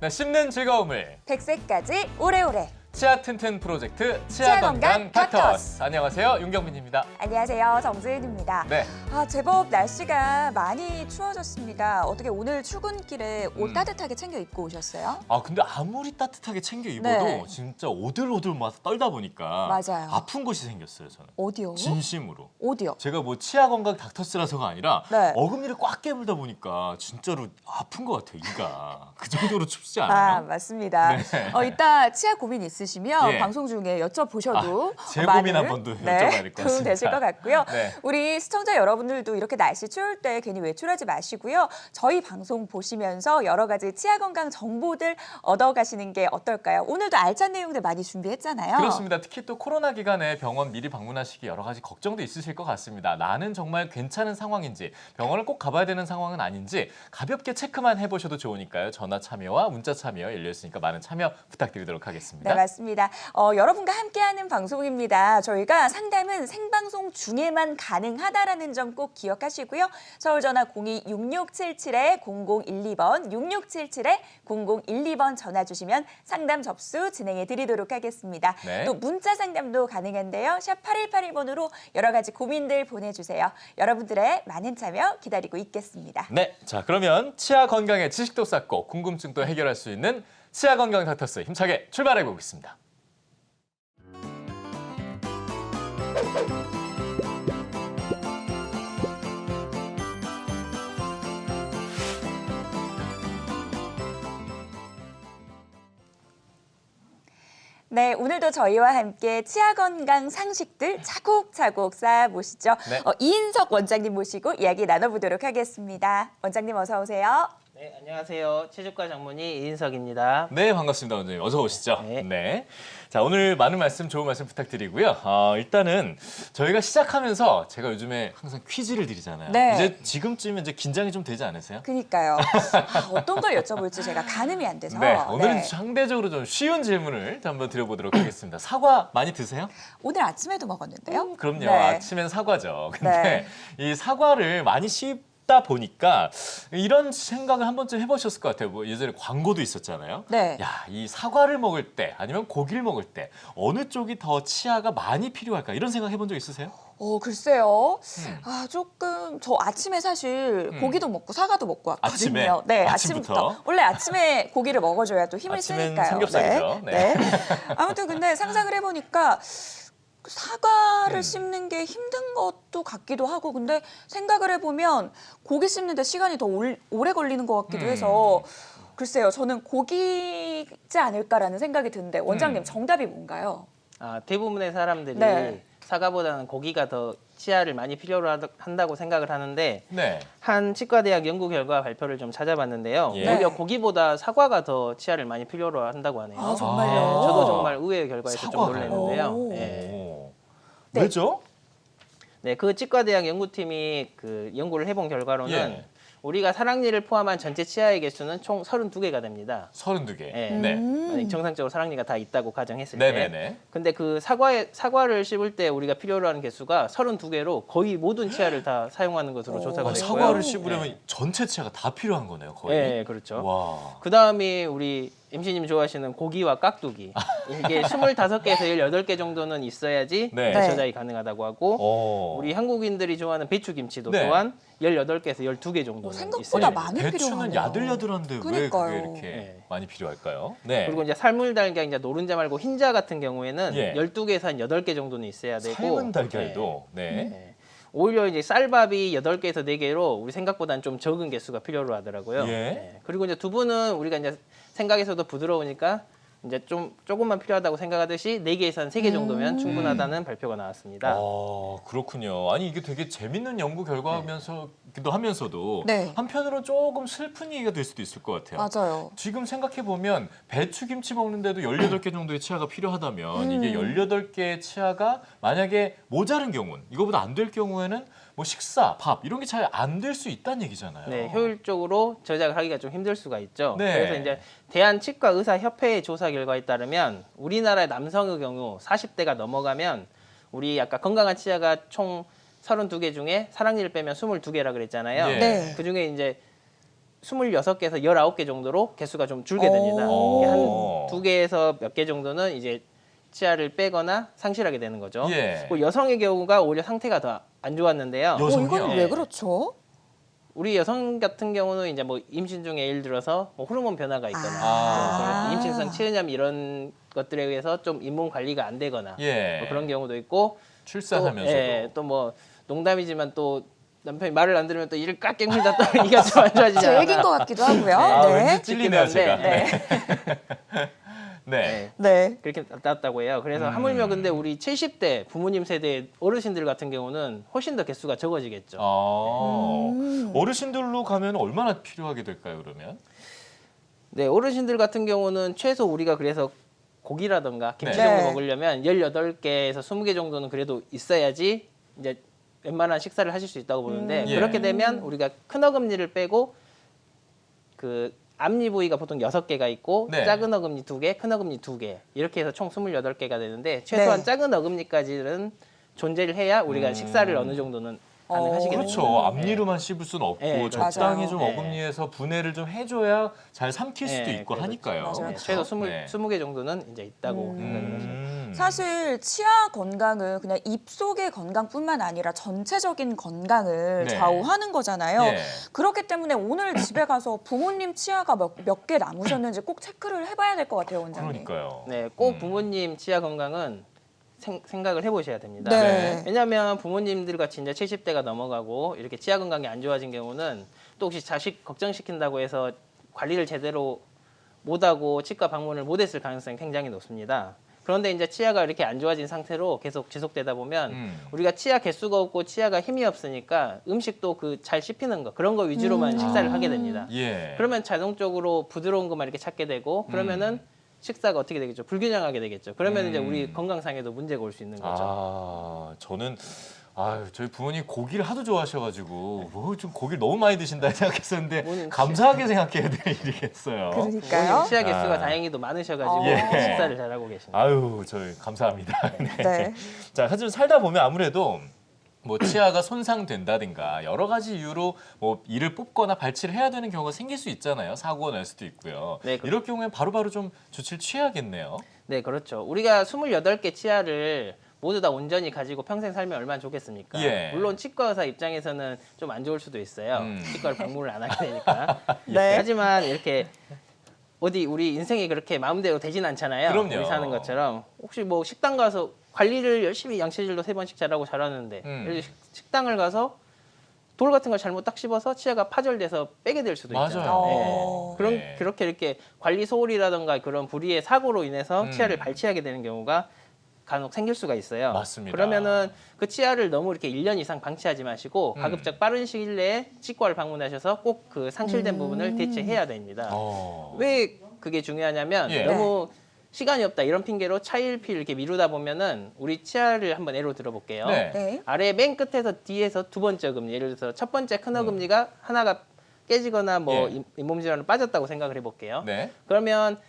네, 씹는 즐거움을 100세까지 오래오래. 치아 튼튼 프로젝트 치아 치아 건강 건강 닥터스. 안녕하세요, 윤경민입니다. 안녕하세요, 정수윤입니다. 네. 제법 날씨가 많이 추워졌습니다. 어떻게 오늘 출근길에 옷 따뜻하게 챙겨 입고 오셨어요? 근데 아무리 따뜻하게 챙겨 입어도 네. 진짜 오들오들 막 떨다 보니까 맞아요. 아픈 곳이 생겼어요, 저는. 어디요? 진심으로. 어디요? 제가 뭐 치아 건강 닥터스라서가 아니라 네. 어금니를 꽉 깨물다 보니까 진짜로 아픈 것 같아요, 이가. 그 정도로 춥지 않아요? 맞습니다. 네. 이따 치아 고민 있으시면 예. 방송 중에 여쭤보셔도 제 많은, 고민 한 번도 여쭤봐야 될 것 도움 되실 같습니다. 것 같고요. 네. 우리 시청자 여러분들도 이렇게 날씨 추울 때 괜히 외출하지 마시고요. 저희 방송 보시면서 여러 가지 치아 건강 정보들 얻어가시는 게 어떨까요? 오늘도 알찬 내용들 많이 준비했잖아요. 그렇습니다. 특히 또 코로나 기간에 병원 미리 방문하시기 여러 가지 걱정도 있으실 것 같습니다. 나는 정말 괜찮은 상황인지, 병원을 꼭 가봐야 되는 상황은 아닌지 가볍게 체크만 해보셔도 좋으니까요. 전화 참여와 문자 참여 열려있으니까 많은 참여 부탁드리도록 하겠습니다. 네, 맞습니다. 여러분과 함께하는 방송입니다. 저희가 상담은 생방송 중에만 가능하다라는 점 꼭 기억하시고요. 서울전화 02-6677-0012번, 6677-0012번 전화 주시면 상담 접수 진행해 드리도록 하겠습니다. 네. 또 문자 상담도 가능한데요. 샵 8181번으로 여러 가지 고민들 보내주세요. 여러분들의 많은 참여 기다리고 있겠습니다. 네, 자 그러면 치아 건강의 지식도 쌓고 궁금증도 해결할 수 있는 치아 건강 닥터스 힘차게 출발해 보겠습니다. 네, 오늘도 저희와 함께 치아 건강 상식들 차곡차곡 쌓아보시죠. 네. 이인석 원장님 모시고 이야기 나눠보도록 하겠습니다. 원장님 어서 오세요. 네, 안녕하세요. 치주과 전문의 이인석입니다. 네, 반갑습니다, 원장님. 어서 오시죠. 네. 자, 오늘 많은 말씀, 좋은 말씀 부탁드리고요. 일단은 저희가 시작하면서 제가 요즘에 항상 퀴즈를 드리잖아요. 네. 이제 지금쯤은 이제 긴장이 좀 되지 않으세요? 그러니까요. 어떤 걸 여쭤볼지 제가 가늠이 안 돼서. 네, 오늘은 네. 상대적으로 좀 쉬운 질문을 한번 드려보도록 하겠습니다. 사과 많이 드세요? 오늘 아침에도 먹었는데요. 그럼요. 네. 아침엔 사과죠. 근데 이 사과를 많이 씹다 보니까 이런 생각을 한 번쯤 해보셨을 것 같아요. 뭐 예전에 광고도 있었잖아요. 네. 야, 이 사과를 먹을 때 아니면 고기를 먹을 때 어느 쪽이 더 치아가 많이 필요할까? 이런 생각 해본 적 있으세요? 글쎄요. 조금 저 아침에 사실 고기도 먹고 사과도 먹고 왔거든요. 아침에? 네, 아침부터? 아침부터. 원래 아침에 고기를 먹어줘야 또 힘을 아침엔 쓰니까요. 삼겹살이죠. 네. 아무튼 근데 상상을 해보니까 사과를 씹는 게 힘든 것도 같기도 하고, 근데 생각을 해보면 고기 씹는데 시간이 더 오래 걸리는 것 같기도 해서 글쎄요, 저는 고기지 않을까라는 생각이 드는데 원장님 정답이 뭔가요? 대부분의 사람들이 네. 사과보다는 고기가 더 치아를 많이 필요로 한다고 생각을 하는데 네. 한 치과대학 연구 결과 발표를 좀 찾아봤는데요. 예. 오히려 고기보다 사과가 더 치아를 많이 필요로 한다고 하네요. 아, 정말요? 네, 저도 정말 의외의 결과에서 좀 사과가요? 놀랐는데요. 오. 네. 오. 네. 왜죠? 네, 그 치과대학 연구팀이 그 연구를 해본 결과로는 예. 우리가 사랑니를 포함한 전체 치아의 개수는 총 32개가 됩니다. 32개. 네. 네. 만약 정상적으로 사랑니가 다 있다고 가정했을 때. 네네네. 근데 그 사과를 씹을 때 우리가 필요로 하는 개수가 32개로 거의 모든 치아를 다 사용하는 것으로 조사가 됐고요. 사과를 씹으려면 전체 치아가 다 필요한 거네요, 거의. 네, 그렇죠. 와. 그다음이 우리 MC님 좋아하시는 고기와 깍두기. 이게 25개에서 18개 정도는 있어야지 네. 저장이 가능하다고 하고 우리 우리 한국인들이 좋아하는 배추김치도 네. 또한 18개에서 12개 정도는 생각보다 있어요. 많이 배추는 필요하네요. 야들야들한데 왜 그러니까요. 그게 이렇게 네. 많이 필요할까요? 네. 그리고 이제 삶은 달걀, 이제 노른자 말고 흰자 같은 경우에는 예. 12개에서 한 8개 정도는 있어야 되고 삶은 달걀도 네. 네. 오히려 이제 쌀밥이 8개에서 4개로 우리 생각보다는 좀 적은 개수가 필요로 하더라고요. 예. 네. 그리고 이제 두부는 우리가 이제 생각에서도 부드러우니까 이제 조금만 필요하다고 생각하듯이 4개에서 한 3개 정도면 충분하다는 발표가 나왔습니다. 그렇군요. 아니 이게 되게 재밌는 연구 결과면서기도 하면서도 네. 한편으로 조금 슬픈 얘기가 될 수도 있을 것 같아요. 맞아요. 지금 생각해 보면 배추김치 먹는데도 18개 정도의 치아가 필요하다면 이게 18개의 치아가 만약에 모자른 경우는 이거보다 안 될 경우에는 뭐 식사, 밥 이런 게 잘 안 될 수 있다는 얘기잖아요. 네, 효율적으로 저장을 하기가 좀 힘들 수가 있죠. 네. 그래서 이제 대한치과의사협회의 조사 결과에 따르면 우리나라의 남성의 경우 40대가 넘어가면 우리 아까 건강한 치아가 총 32개 중에 사랑니를 빼면 22개라 그랬잖아요. 예. 네. 그중에 이제 26개에서 19개 정도로 개수가 좀 줄게 됩니다. 오. 한 2개에서 몇 개 정도는 이제 치아를 빼거나 상실하게 되는 거죠. 예. 그리고 여성의 경우가 오히려 상태가 더 안 좋았는데요. 여성이요? 이건 왜 그렇죠? 우리 여성 같은 경우는 이제 뭐 임신 중에 예를 들어서 뭐 호르몬 변화가 있거나 아. 뭐 임신성 치은염 이런 것들에 의해서 좀 잇몸 관리가 안 되거나 예. 뭐 그런 경우도 있고 출산하면서도. 또 뭐 농담이지만 또 남편이 말을 안 들으면 또 이를 깍 물다 또 이가 좀 안 좋아지지 제 않아. 얘기인 것 같기도 하고요. 아, 네. 왠지 찔리네요, 제가. 네. 네. 네. 그렇게 나왔다고 해요. 그래서 하물며 근데 우리 70대 부모님 세대 어르신들 같은 경우는 훨씬 더 개수가 적어지겠죠. 어르신들로 가면 얼마나 필요하게 될까요, 그러면? 네, 어르신들 같은 경우는 최소 우리가 그래서 고기라던가 김치 네. 정도 네. 먹으려면 18개에서 20개 정도는 그래도 있어야지 이제 웬만한 식사를 하실 수 있다고 보는데 예. 그렇게 되면 우리가 큰 어금니를 빼고 그 앞니 부위가 보통 6개가 있고 네. 작은 어금니 2개, 큰 어금니 2개 이렇게 해서 총 28개가 되는데 최소한 네. 작은 어금니까지는 존재를 해야 우리가 식사를 어느 정도는 가능하시게 됩니다. 그렇죠. 앞니로만 씹을 수는 없고 네, 적당히 맞아요. 좀 네. 어금니에서 분해를 좀 해줘야 잘 삼킬 수도 네, 있고 그렇죠. 하니까요. 맞아요. 네, 최소 20, 네. 20개 정도는 이제 있다고 생각을 하시면 사실 치아 건강은 그냥 입속의 건강뿐만 아니라 전체적인 건강을 네. 좌우하는 거잖아요. 예. 그렇기 때문에 오늘 집에 가서 부모님 치아가 몇 개 남으셨는지 꼭 체크를 해봐야 될 것 같아요, 원장님. 그러니까요. 네, 꼭 부모님 치아 건강은 생각을 해보셔야 됩니다. 네. 왜냐하면 부모님들 같이 이제 70대가 넘어가고 이렇게 치아 건강이 안 좋아진 경우는 또 혹시 자식 걱정시킨다고 해서 관리를 제대로 못하고 치과 방문을 못했을 가능성이 굉장히 높습니다. 그런데 이제 치아가 이렇게 안 좋아진 상태로 계속 지속되다 보면 우리가 치아 개수가 없고 치아가 힘이 없으니까 음식도 그 잘 씹히는 거 그런 거 위주로만 식사를 하게 됩니다. 예. 그러면 자동적으로 부드러운 것만 이렇게 찾게 되고 그러면은 식사가 어떻게 되겠죠? 불균형하게 되겠죠. 그러면 이제 우리 건강상에도 문제가 올 수 있는 거죠. 저는 저희 부모님 고기를 하도 좋아하셔가지고 좀 고기를 너무 많이 드신다 생각했었는데 부모님 감사하게 생각해야 될 일이겠어요. 그러니까요. 부모님 치아 개수가 아. 다행히도 많으셔가지고 예. 식사를 잘하고 계십니다. 아유, 저희 감사합니다. 네. 네. 자, 하지만 살다 보면 아무래도 뭐 치아가 손상된다든가 여러 가지 이유로 뭐 이를 뽑거나 발치를 해야 되는 경우가 생길 수 있잖아요. 사고가 날 수도 있고요. 네, 이럴 경우에 바로바로 좀 조치를 취해야겠네요. 네, 그렇죠. 우리가 28개 치아를 모두 다 온전히 가지고 평생 살면 얼마나 좋겠습니까? 예. 물론 치과 의사 입장에서는 좀 안 좋을 수도 있어요. 치과를 방문을 안 하게 되니까. 네. 하지만 이렇게 어디 우리 인생이 그렇게 마음대로 되진 않잖아요. 그럼요. 우리 사는 것처럼. 혹시 뭐 식당 가서 관리를 열심히 양치질도 3번씩 잘하고 잘하는데 예를 들어 식당을 가서 돌 같은 걸 잘못 딱 씹어서 치아가 파절돼서 빼게 될 수도 있잖아요. 맞아요. 그런 네. 그렇게 이렇게 관리 소홀이라든가 그런 불의의 사고로 인해서 치아를 발치하게 되는 경우가 간혹 생길 수가 있어요. 맞습니다. 그러면은 그 치아를 너무 이렇게 1년 이상 방치하지 마시고 가급적 빠른 시일 내에 치과를 방문하셔서 꼭 그 상실된 부분을 대체해야 됩니다. 왜 그게 중요하냐면 예. 너무 시간이 없다 이런 핑계로 차일피일 이렇게 미루다 보면은 우리 치아를 한번 예로 들어볼게요. 네. 네. 아래 맨 끝에서 뒤에서 두 번째 어금니 예를 들어서 첫 번째 큰 어금니가 하나가 깨지거나 뭐 예. 잇몸 질환으로 빠졌다고 생각을 해볼게요. 네. 그러면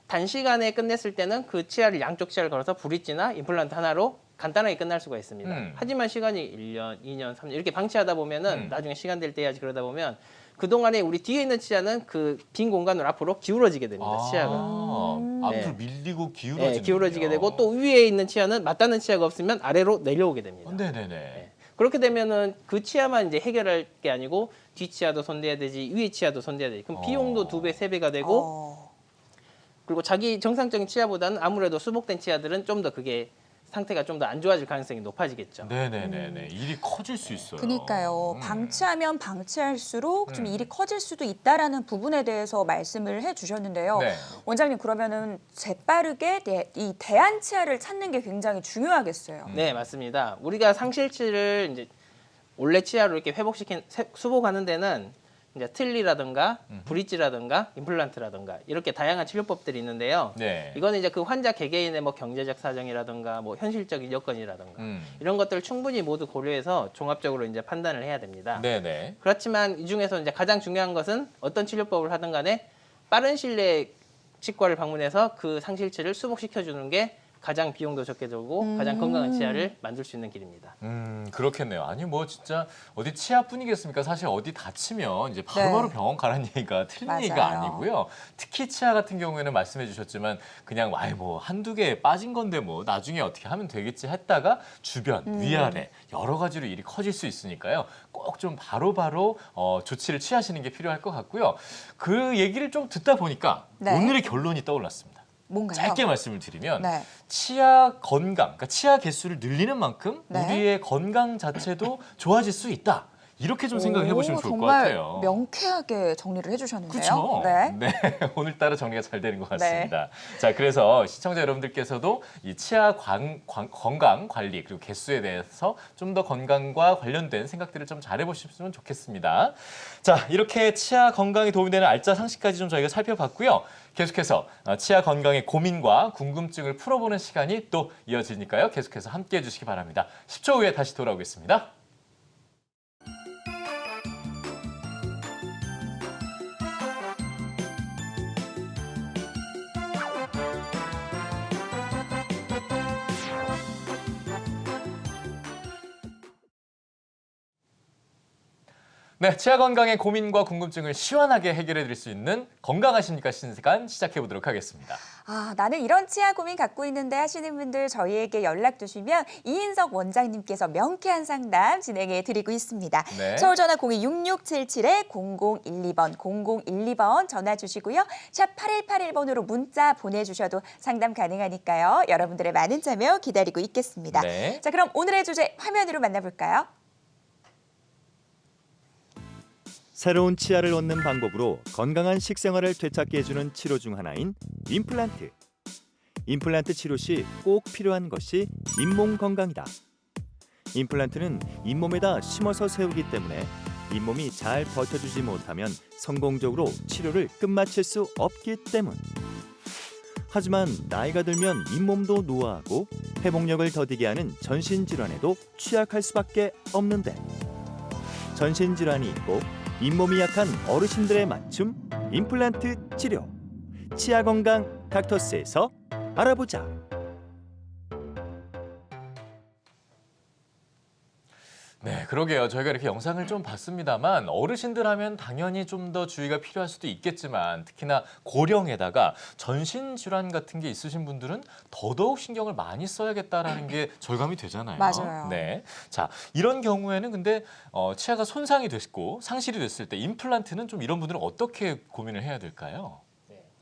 단시간에 끝냈을 때는 그 치아를 양쪽 치아를 걸어서 브릿지나 임플란트 하나로 간단하게 끝날 수가 있습니다. 하지만 시간이 1년, 2년, 3년 이렇게 방치하다 보면은 나중에 시간 될 때 해야지 그러다 보면 그동안에 우리 뒤에 있는 치아는 그 빈 공간으로 앞으로 기울어지게 됩니다. 치아가. 앞으로 네. 밀리고 기울어지는 네, 기울어지게 되고 또 위에 있는 치아는 맞닿는 치아가 없으면 아래로 내려오게 됩니다. 네네네. 그렇게 되면은 그 치아만 이제 해결할 게 아니고 뒤 치아도 손대야 되지 위에 치아도 손대야 되지. 그럼 비용도 2배, 3배가 되고 그리고 자기 정상적인 치아보다는 아무래도 수복된 치아들은 좀 더 그게 상태가 좀 더 안 좋아질 가능성이 높아지겠죠. 네네네네. 일이 커질 수 있어요. 그러니까요. 방치하면 방치할수록 좀 일이 커질 수도 있다라는 부분에 대해서 말씀을 해주셨는데요. 네. 원장님 그러면은 재빠르게 이 대안 치아를 찾는 게 굉장히 중요하겠어요. 네, 맞습니다. 우리가 상실치를 이제 원래 치아로 이렇게 수복하는 데는 이제 틀니라든가 브릿지라든가 임플란트라든가 이렇게 다양한 치료법들이 있는데요. 네. 이거는 이제 그 환자 개개인의 뭐 경제적 사정이라든가 뭐 현실적인 여건이라든가 이런 것들을 충분히 모두 고려해서 종합적으로 이제 판단을 해야 됩니다. 네네. 그렇지만 이 중에서 이제 가장 중요한 것은 어떤 치료법을 하든 간에 빠른 시일 내에 치과를 방문해서 그 상실치를 수복시켜 주는 게 가장 비용도 적게 들고 가장 건강한 치아를 만들 수 있는 길입니다. 그렇겠네요. 아니 뭐 진짜 어디 치아뿐이겠습니까? 사실 어디 다치면 이제 바로바로 네. 병원 가라는 얘기가 틀린 맞아요. 얘기가 아니고요. 특히 치아 같은 경우에는 말씀해 주셨지만 그냥 아이 뭐 한두 개 빠진 건데 뭐 나중에 어떻게 하면 되겠지 했다가 주변, 위아래 여러 가지로 일이 커질 수 있으니까요. 꼭 좀 바로바로 조치를 취하시는 게 필요할 것 같고요. 그 얘기를 좀 듣다 보니까 네. 오늘의 결론이 떠올랐습니다. 뭔가요? 짧게 말씀을 드리면 네. 치아 건강, 그러니까 치아 개수를 늘리는 만큼 네. 우리의 건강 자체도 좋아질 수 있다. 이렇게 좀 생각해 보시면 좋을 것 같아요. 정말 명쾌하게 정리를 해주셨는데요. 그렇죠. 네. 오늘따라 정리가 잘 되는 것 같습니다. 자, 그래서 시청자 여러분들께서도 이 치아 건강 관리 그리고 개수에 대해서 좀 더 건강과 관련된 생각들을 좀 잘해보셨으면 좋겠습니다. 자, 이렇게 치아 건강에 도움이 되는 알짜 상식까지 좀 저희가 살펴봤고요. 계속해서 치아 건강의 고민과 궁금증을 풀어보는 시간이 또 이어지니까요. 계속해서 함께해 주시기 바랍니다. 10초 후에 다시 돌아오겠습니다. 네, 치아 건강의 고민과 궁금증을 시원하게 해결해 드릴 수 있는 건강하십니까 신시간 시작해 보도록 하겠습니다. 아, 나는 이런 치아 고민 갖고 있는데 하시는 분들 저희에게 연락 주시면 이인석 원장님께서 명쾌한 상담 진행해 드리고 있습니다. 네. 서울 전화 02-6677-0012번 0012번 전화 주시고요. 샵 8181번으로 문자 보내주셔도 상담 가능하니까요. 여러분들의 많은 참여 기다리고 있겠습니다. 네. 자, 그럼 오늘의 주제 화면으로 만나볼까요? 새로운 치아를 얻는 방법으로 건강한 식생활을 되찾게 해주는 치료 중 하나인 임플란트. 임플란트 치료 시 꼭 필요한 것이 잇몸 건강이다. 임플란트는 잇몸에다 심어서 세우기 때문에 잇몸이 잘 버텨주지 못하면 성공적으로 치료를 끝마칠 수 없기 때문. 하지만 나이가 들면 잇몸도 노화하고 회복력을 더디게 하는 전신질환에도 취약할 수밖에 없는데 전신질환이 있고 잇몸이 약한 어르신들의 맞춤 임플란트 치료. 치아 건강 닥터스에서 알아보자. 네, 그러게요. 저희가 이렇게 영상을 좀 봤습니다만 어르신들 하면 당연히 좀 더 주의가 필요할 수도 있겠지만 특히나 고령에다가 전신 질환 같은 게 있으신 분들은 더더욱 신경을 많이 써야겠다라는 게 절감이 되잖아요. 맞아요. 네. 자, 이런 경우에는 근데 치아가 손상이 됐고 상실이 됐을 때 임플란트는 좀 이런 분들은 어떻게 고민을 해야 될까요?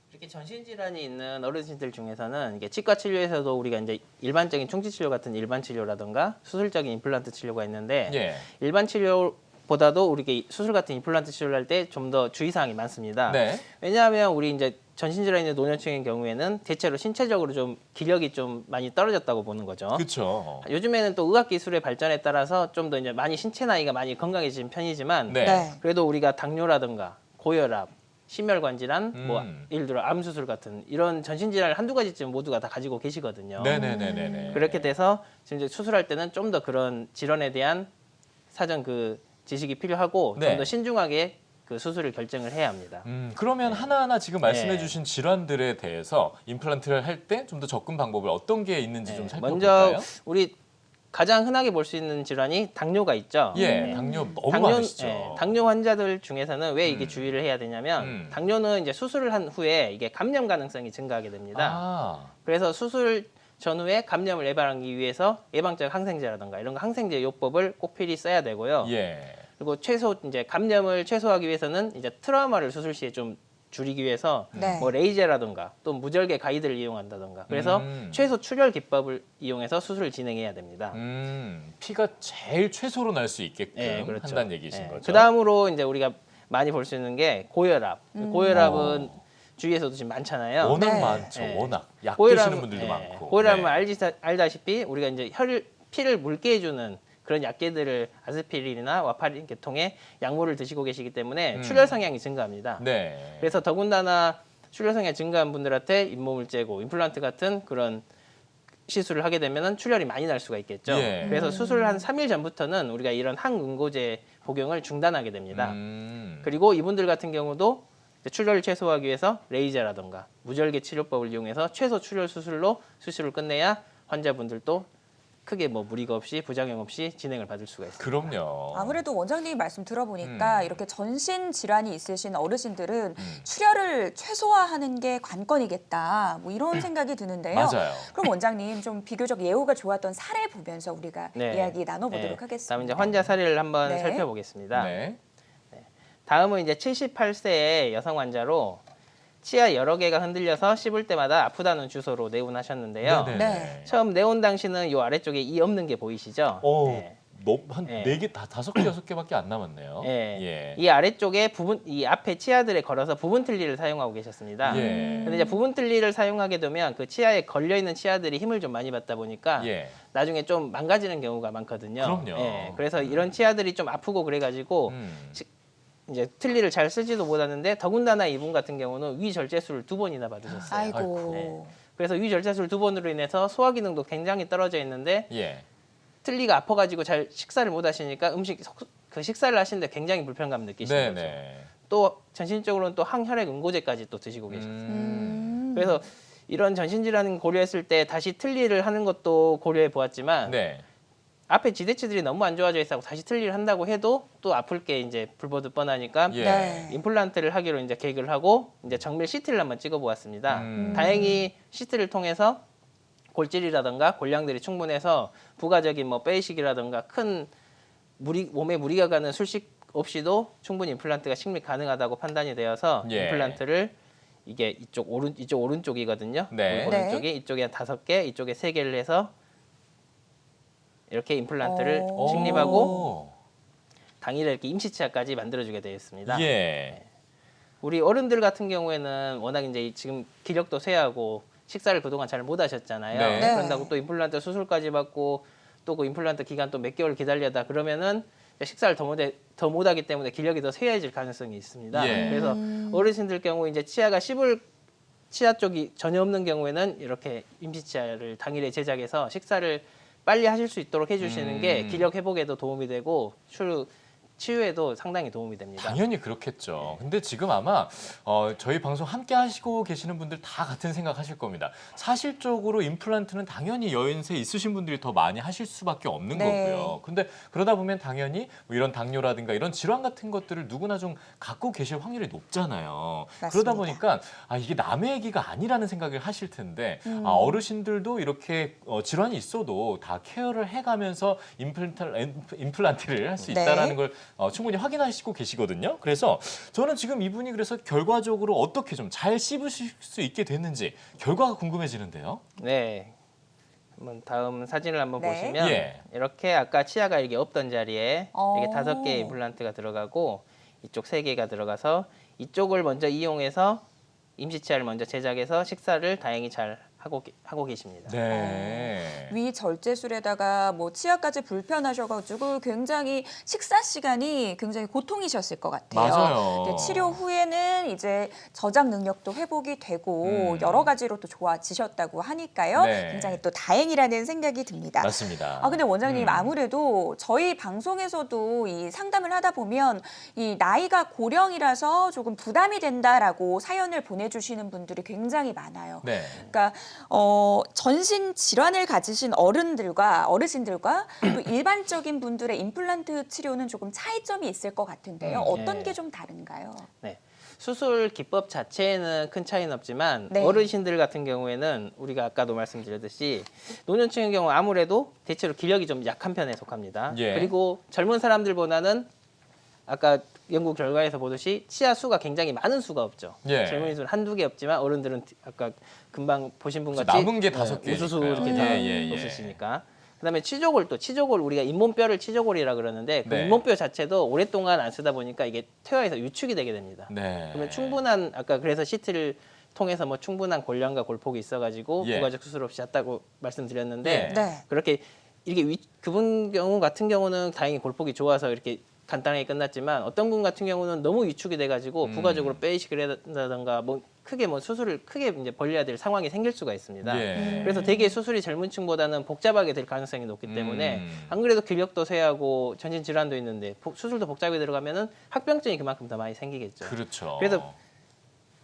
이렇게 전신 질환이 있는 어르신들 중에서는 이게 치과 치료에서도 우리가 이제 일반적인 충치 치료 같은 일반 치료라든가 수술적인 임플란트 치료가 있는데 예. 일반 치료보다도 우리가 수술 같은 임플란트 치료를 할 때 좀 더 주의 사항이 많습니다. 네. 왜냐하면 우리 이제 전신 질환이 있는 노년층의 경우에는 대체로 신체적으로 좀 기력이 좀 많이 떨어졌다고 보는 거죠. 그렇죠. 요즘에는 또 의학 기술의 발전에 따라서 좀 더 이제 많이 신체 나이가 많이 건강해진 편이지만 네. 네. 그래도 우리가 당뇨라든가 고혈압, 심혈관 질환, 뭐 예를 들어 암 수술 같은 이런 전신 질환을 한두 가지쯤 모두가 다 가지고 계시거든요. 네네네네. 그렇게 돼서 지금 이제 수술할 때는 좀 더 그런 질환에 대한 사전 그 지식이 필요하고 네. 좀 더 신중하게 그 수술을 결정을 해야 합니다. 그러면 하나하나 지금 말씀해 네. 주신 질환들에 대해서 임플란트를 할 때 좀 더 접근 방법을 어떤 게 있는지 좀 먼저 살펴볼까요? 우리 가장 흔하게 볼 수 있는 질환이 당뇨가 있죠. 예, 네. 당뇨 너무 많으시죠. 당뇨 환자들 중에서는 왜 이게 주의를 해야 되냐면 당뇨는 이제 수술을 한 후에 이게 감염 가능성이 증가하게 됩니다. 아, 그래서 수술 전후에 감염을 예방하기 위해서 예방적 항생제라든가 이런 거 항생제 요법을 꼭 필히 써야 되고요. 예. 그리고 이제 감염을 최소화하기 위해서는 이제 트라우마를 수술 시에 좀 줄이기 위해서 네. 뭐 레이저라든가 또 무절개 가이드를 이용한다든가 그래서 최소 출혈 기법을 이용해서 수술을 진행해야 됩니다. 피가 제일 최소로 날 수 있게끔 네, 그렇죠. 한다는 얘기신 거죠. 그 다음으로 이제 우리가 많이 볼 수 있는 게 고혈압. 고혈압은 주위에서도 지금 많잖아요. 워낙 네. 많죠. 네. 워낙 약 고혈압- 드시는 분들도 예, 많고. 고혈압은 네. 알다시피 우리가 이제 피를 묽게 해주는 그런 약계들을 아스피린이나 와파린 계통의 약물을 드시고 계시기 때문에 출혈 성향이 증가합니다. 네. 그래서 더군다나 출혈 성향이 증가한 분들한테 잇몸을 째고 임플란트 같은 그런 시술을 하게 되면 출혈이 많이 날 수가 있겠죠. 예. 그래서 수술 한 3일 전부터는 우리가 이런 항응고제 복용을 중단하게 됩니다. 음. 그리고 이분들 같은 경우도 출혈을 최소화하기 위해서 레이저라든가 무절개 치료법을 이용해서 최소 출혈 수술로 수술을 끝내야 환자분들도 크게 뭐 무리가 없이 부작용 없이 진행을 받을 수가 있습니다. 그럼요. 아무래도 원장님 말씀 들어보니까 이렇게 전신 질환이 있으신 어르신들은 출혈을 최소화하는 게 관건이겠다. 뭐 이런 생각이 드는데요. 맞아요. 그럼 원장님 좀 비교적 예후가 좋았던 사례 보면서 우리가 네. 이야기 나눠보도록 네. 하겠습니다. 다음 이제 환자 사례를 한번 네. 살펴보겠습니다. 네. 다음은 이제 78세의 여성 환자로 치아 여러 개가 흔들려서 씹을 때마다 아프다는 주소로 내원하셨는데요. 네네. 네. 처음 내온 당시는 이 아래쪽에 이 없는 게 보이시죠? 네. 한 네. 4개, 5개, 6개밖에 안 남았네요. 예. 예. 이 아래쪽에 부분, 이 앞에 치아들에 걸어서 부분 틀니를 사용하고 계셨습니다. 예. 근데 이제 부분 틀니를 사용하게 되면 그 치아에 걸려 있는 치아들이 힘을 좀 많이 받다 보니까 예. 나중에 좀 망가지는 경우가 많거든요. 그럼요. 예. 그래서 이런 치아들이 좀 아프고 그래가지고 이제 틀니를 잘 쓰지도 못하는데 더군다나 이분 같은 경우는 위절제술을 2번이나 받으셨어요. 아이고. 네. 그래서 위절제술 2번으로 인해서 소화 기능도 굉장히 떨어져 있는데 예. 틀니가 아파가지고 잘 식사를 못 하시니까 그 식사를 하시는데 굉장히 불편감 느끼시는 거죠. 네네. 또 전신적으로는 또 항혈액 응고제까지 또 드시고 계셨어요. 그래서 이런 전신질환 고려했을 때 다시 틀니를 하는 것도 고려해 보았지만 네. 앞에 지대치들이 너무 안 좋아져 있어서 다시 틀니를 한다고 해도 또 아플 게 이제 불보듯 뻔하니까 예. 네. 임플란트를 하기로 이제 계획을 하고 이제 정밀 CT를 한번 찍어 보았습니다. 다행히 CT를 통해서 골질이라든가 골량들이 충분해서 부가적인 뭐 빼이식이라든가 큰 몸에 무리가 가는 술식 없이도 충분히 임플란트가 식립 가능하다고 판단이 되어서 예. 임플란트를 이게 이쪽 오른쪽이거든요. 네. 오른쪽이 이쪽에 한 5개, 이쪽에 3개를 해서 이렇게 임플란트를 오. 식립하고 당일에 이렇게 임시치아까지 만들어주게 되어 있습니다. 예. 우리 어른들 같은 경우에는 워낙 이제 지금 기력도 쇠하고 식사를 그동안 잘 못 하셨잖아요. 네. 네. 그런다고 또 임플란트 수술까지 받고 또 그 임플란트 기간 또 몇 개월 기다려다 그러면은 식사를 더 못하기 때문에 기력이 더 쇠해질 가능성이 있습니다. 예. 그래서 어르신들 경우 이제 치아가 씹을 치아 쪽이 전혀 없는 경우에는 이렇게 임시치아를 당일에 제작해서 식사를 빨리 하실 수 있도록 해주시는 게 기력 회복에도 도움이 되고 치유에도 상당히 도움이 됩니다. 당연히 그렇겠죠. 근데 지금 아마 저희 방송 함께 하시고 계시는 분들 다 같은 생각 하실 겁니다. 사실적으로 임플란트는 당연히 여연세 있으신 분들이 더 많이 하실 수밖에 없는 네. 거고요. 근데 그러다 보면 당연히 뭐 이런 당뇨라든가 이런 질환 같은 것들을 누구나 좀 갖고 계실 확률이 높잖아요. 맞습니다. 그러다 보니까 이게 남의 얘기가 아니라는 생각을 하실 텐데 어르신들도 이렇게 질환이 있어도 다 케어를 해가면서 임플란트를 할 수 네. 있다는 걸 충분히 확인하시고 계시거든요. 그래서 저는 지금 이분이 그래서 결과적으로 어떻게 좀 잘 씹으실 수 있게 됐는지 결과가 궁금해지는데요. 네. 한번 다음 사진을 한번 네. 보시면 예. 이렇게 아까 치아가 이렇게 없던 자리에 이렇게 오. 5개의 임플란트가 들어가고 이쪽 3개가 들어가서 이쪽을 먼저 이용해서 임시치아를 먼저 제작해서 식사를 다행히 잘 하고 계십니다. 네. 위 절제술에다가 뭐 치아까지 불편하셔가지고 굉장히 식사 시간이 굉장히 고통이셨을 것 같아요. 맞아요. 근데 치료 후에는 이제 저장 능력도 회복이 되고 여러 가지로 또 좋아지셨다고 하니까요. 네. 굉장히 또 다행이라는 생각이 듭니다. 맞습니다. 근데 원장님 아무래도 저희 방송에서도 이 상담을 하다 보면 이 나이가 고령이라서 조금 부담이 된다라고 사연을 보내주시는 분들이 굉장히 많아요. 네. 그러니까 전신 질환을 가지신 어르신들과 또 일반적인 분들의 임플란트 치료는 조금 차이점이 있을 것 같은데요. 어떤 네. 게 좀 다른가요? 네. 수술 기법 자체에는 큰 차이는 없지만 네. 어르신들 같은 경우에는 우리가 아까도 말씀드렸듯이 노년층의 경우 아무래도 대체로 기력이 좀 약한 편에 속합니다. 예. 그리고 젊은 사람들보다는 아까 연구 결과에서 보듯이 치아 수가 굉장히 많은 수가 없죠. 예. 젊은이들은 한두 개 없지만 어른들은 아까 금방 보신 분 같이 남은 게 5개 우수수 니까요. 이렇게 다 예. 없으시니까. 그다음에 치조골 우리가 잇몸뼈를 치조골이라 그러는데 그 네. 잇몸뼈 자체도 오랫동안 안 쓰다 보니까 이게 퇴화해서 유축이 되게 됩니다. 네. 그러면 충분한 아까 그래서 CT를 통해서 뭐 충분한 골량과 골폭이 있어가지고 예. 부가적 수술 없이 했다고 말씀드렸는데 예. 네. 그렇게 이렇게 그분 경우 같은 경우는 다행히 골폭이 좋아서 이렇게 간단하게 끝났지만 어떤 분 같은 경우는 너무 위축이 돼가지고 부가적으로 빼이식을 한다던가 뭐 크게 뭐 수술을 크게 이제 벌려야 될 상황이 생길 수가 있습니다. 예. 그래서 대개 수술이 젊은 층보다는 복잡하게 될 가능성이 높기 때문에 안 그래도 기력도 쇠하고 전신 질환도 있는데 수술도 복잡하게 들어가면은 합병증이 그만큼 더 많이 생기겠죠. 그렇죠. 그래서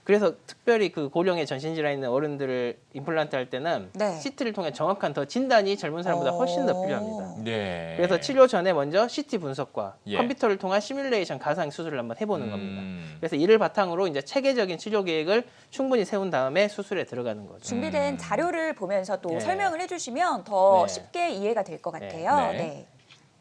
그래서 특별히 그 고령의 전신 질환 있는 어른들을 임플란트 할 때는 네. CT를 통해 정확한 더 진단이 젊은 사람보다 훨씬 더 필요합니다. 네. 그래서 치료 전에 먼저 CT 분석과 예. 컴퓨터를 통한 시뮬레이션 가상 수술을 한번 해보는 겁니다. 음. 그래서 이를 바탕으로 이제 체계적인 치료 계획을 충분히 세운 다음에 수술에 들어가는 거죠. 준비된 자료를 보면서 또 네. 설명을 해주시면 더 네. 쉽게 이해가 될 것 같아요. 네. 네.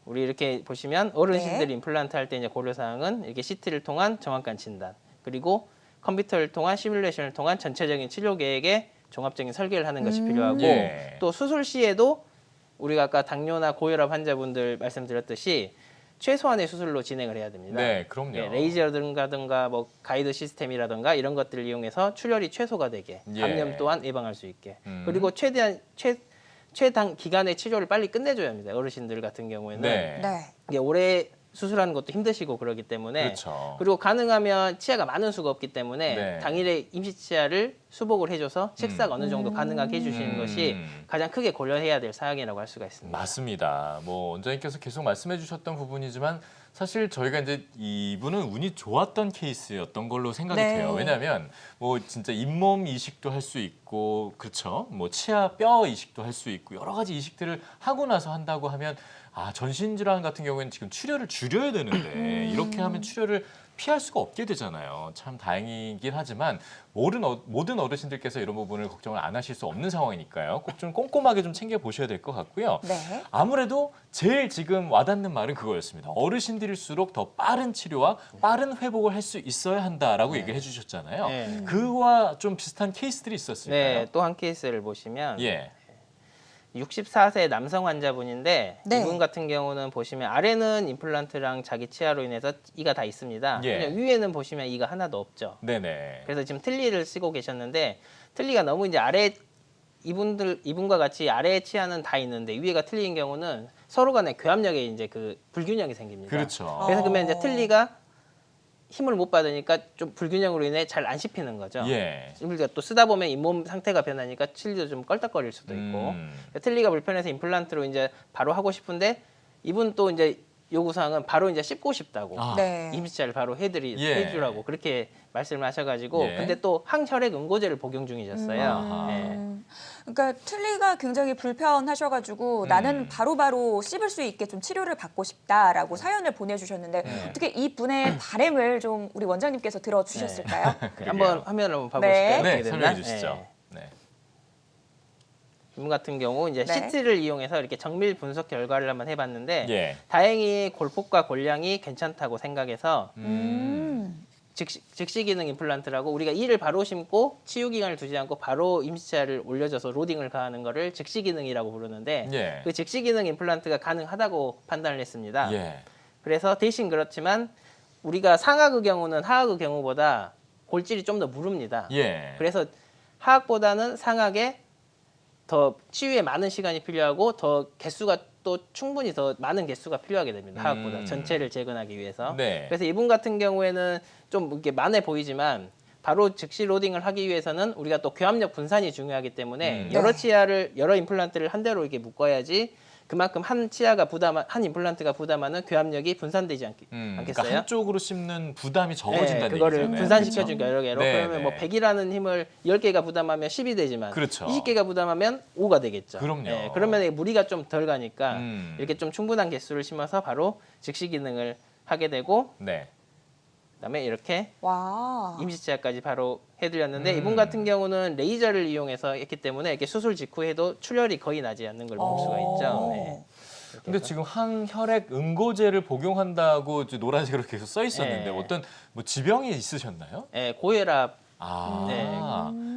우리 이렇게 보시면 어르신들이 네. 임플란트 할 때 이제 고려 사항은 이렇게 CT를 통한 정확한 진단, 그리고 컴퓨터를 통한 시뮬레이션을 통한 전체적인 치료 계획의 종합적인 설계를 하는 것이 필요하고 예. 또 수술 시에도 우리가 아까 당뇨나 고혈압 환자분들 말씀드렸듯이 최소한의 수술로 진행을 해야 됩니다. 네, 그럼요. 예, 레이저든가 뭐 가이드 시스템이라든가 이런 것들을 이용해서 출혈이 최소가 되게 예. 감염 또한 예방할 수 있게 음. 그리고 최단 기간의 치료를 빨리 끝내줘야 합니다. 어르신들 같은 경우에는 네. 네. 이게 오래 수술하는 것도 힘드시고 그러기 때문에 그렇죠. 그리고 가능하면 치아가 많은 수가 없기 때문에 네. 당일에 임시 치아를 수복을 해줘서 책사가 어느 정도 가능하게 해주시는 것이 가장 크게 고려해야 될 사항이라고 할 수가 있습니다. 맞습니다. 뭐 원장님께서 계속 말씀해 주셨던 부분이지만 사실 저희가 이제 이분은 운이 좋았던 케이스였던 걸로 생각이 네. 돼요. 왜냐하면 뭐 진짜 잇몸 이식도 할 수 있고 그렇죠. 뭐 치아 뼈 이식도 할 수 있고 여러 가지 이식들을 하고 나서 한다고 하면 아 전신 질환 같은 경우에는 지금 출혈을 줄여야 되는데 이렇게 하면 출혈을 피할 수가 없게 되잖아요. 참 다행이긴 하지만 모든 어르신들께서 이런 부분을 걱정을 안 하실 수 없는 상황이니까요. 꼭 좀 꼼꼼하게 좀 챙겨 보셔야 될 것 같고요. 네. 아무래도 제일 지금 와닿는 말은 그거였습니다. 어르신들일수록 더 빠른 치료와 빠른 회복을 할 수 있어야 한다라고 얘기를 해주셨잖아요. 네. 그와 좀 비슷한 케이스들이 있었을까요? 네, 또 한 케이스를 보시면 예. 64세 남성 환자분인데 네. 이분 같은 경우는 보시면 아래는 임플란트랑 자기 치아로 인해서 이가 다 있습니다. 예. 그냥 위에는 보시면 이가 하나도 없죠. 네네. 그래서 지금 틀니를 쓰고 계셨는데 틀니가 너무 이제 아래 이분과 같이 아래 치아는 다 있는데 위에가 틀린 경우는 서로 간의 교합력에 이제 그 불균형이 생깁니다. 그렇죠. 그래서 그러면 이제 틀니가 힘을 못 받으니까 좀 불균형으로 인해 잘 안 씹히는 거죠. 예. 우리가 또 쓰다 보면 잇몸 상태가 변하니까 틀니도 좀 껄떡거릴 수도 있고 틀니가 불편해서 임플란트로 이제 바로 하고 싶은데 이분 또 이제 요구사항은 바로 이제 씹고 싶다고 아, 네. 임시치아를 바로 예. 해주라고 그렇게 말씀을 하셔가지고 예. 근데 또 항혈액 응고제를 복용 중이셨어요. 아하. 예. 그러니까 틀니가 굉장히 불편하셔가지고 나는 바로바로 씹을 수 있게 좀 치료를 받고 싶다라고 사연을 보내주셨는데 네. 어떻게 이 분의 바람을 좀 우리 원장님께서 들어주셨을까요? 한번 화면을 한번 봐보실까요? 네. 어떻게 네, 됐나? 설명해 주시죠. 예. 네. 이분 같은 경우 이제 네. CT를 이용해서 이렇게 정밀 분석 결과를 한번 해봤는데 예. 다행히 골폭과 골량이 괜찮다고 생각해서 즉시 기능 임플란트라고 우리가 이를 바로 심고 치유 기간을 두지 않고 바로 임시치아를 올려줘서 로딩을 가하는 거를 즉시 기능이라고 부르는데 예. 그 즉시 기능 임플란트가 가능하다고 판단을 했습니다. 예. 그래서 대신 그렇지만 우리가 상하의 경우는 하하의 경우보다 골질이 좀 더 무릅니다. 예. 그래서 하악보다는 상하게 더 치유에 많은 시간이 필요하고 더 개수가 또 충분히 더 많은 개수가 필요하게 됩니다. 하악보다 전체를 재건하기 위해서. 네. 그래서 이분 같은 경우에는 좀 이렇게 만해 보이지만 바로 즉시 로딩을 하기 위해서는 우리가 또 교합력 분산이 중요하기 때문에 여러 치아를 여러 임플란트를 한 대로 이렇게 묶어야지 그만큼 한 임플란트가 부담하는 교합력이 분산되지 않겠어요? 그러니까 한쪽으로 씹는 부담이 적어진다는 그거를 얘기잖아요. 분산시켜주니까 여러 개로. 네, 그러면 네. 뭐 100이라는 힘을 10개가 부담하면 10이 되지만 그렇죠. 20개가 부담하면 5가 되겠죠. 그럼요. 그러면 무리가 좀 덜 가니까 이렇게 이렇게 좀 충분한 개수를 심어서 바로 즉시 기능을 하게 되고 네. 그다음에 이렇게 와. 임시치아까지 바로 해드렸는데 이분 같은 경우는 레이저를 이용해서 했기 때문에 이렇게 수술 직후에도 출혈이 거의 나지 않는 걸 볼 수가 있죠. 네. 근데 지금 항혈액 응고제를 복용한다고 이제 노란색으로 계속 써 있었는데 네. 어떤 뭐 지병이 있으셨나요? 네, 고혈압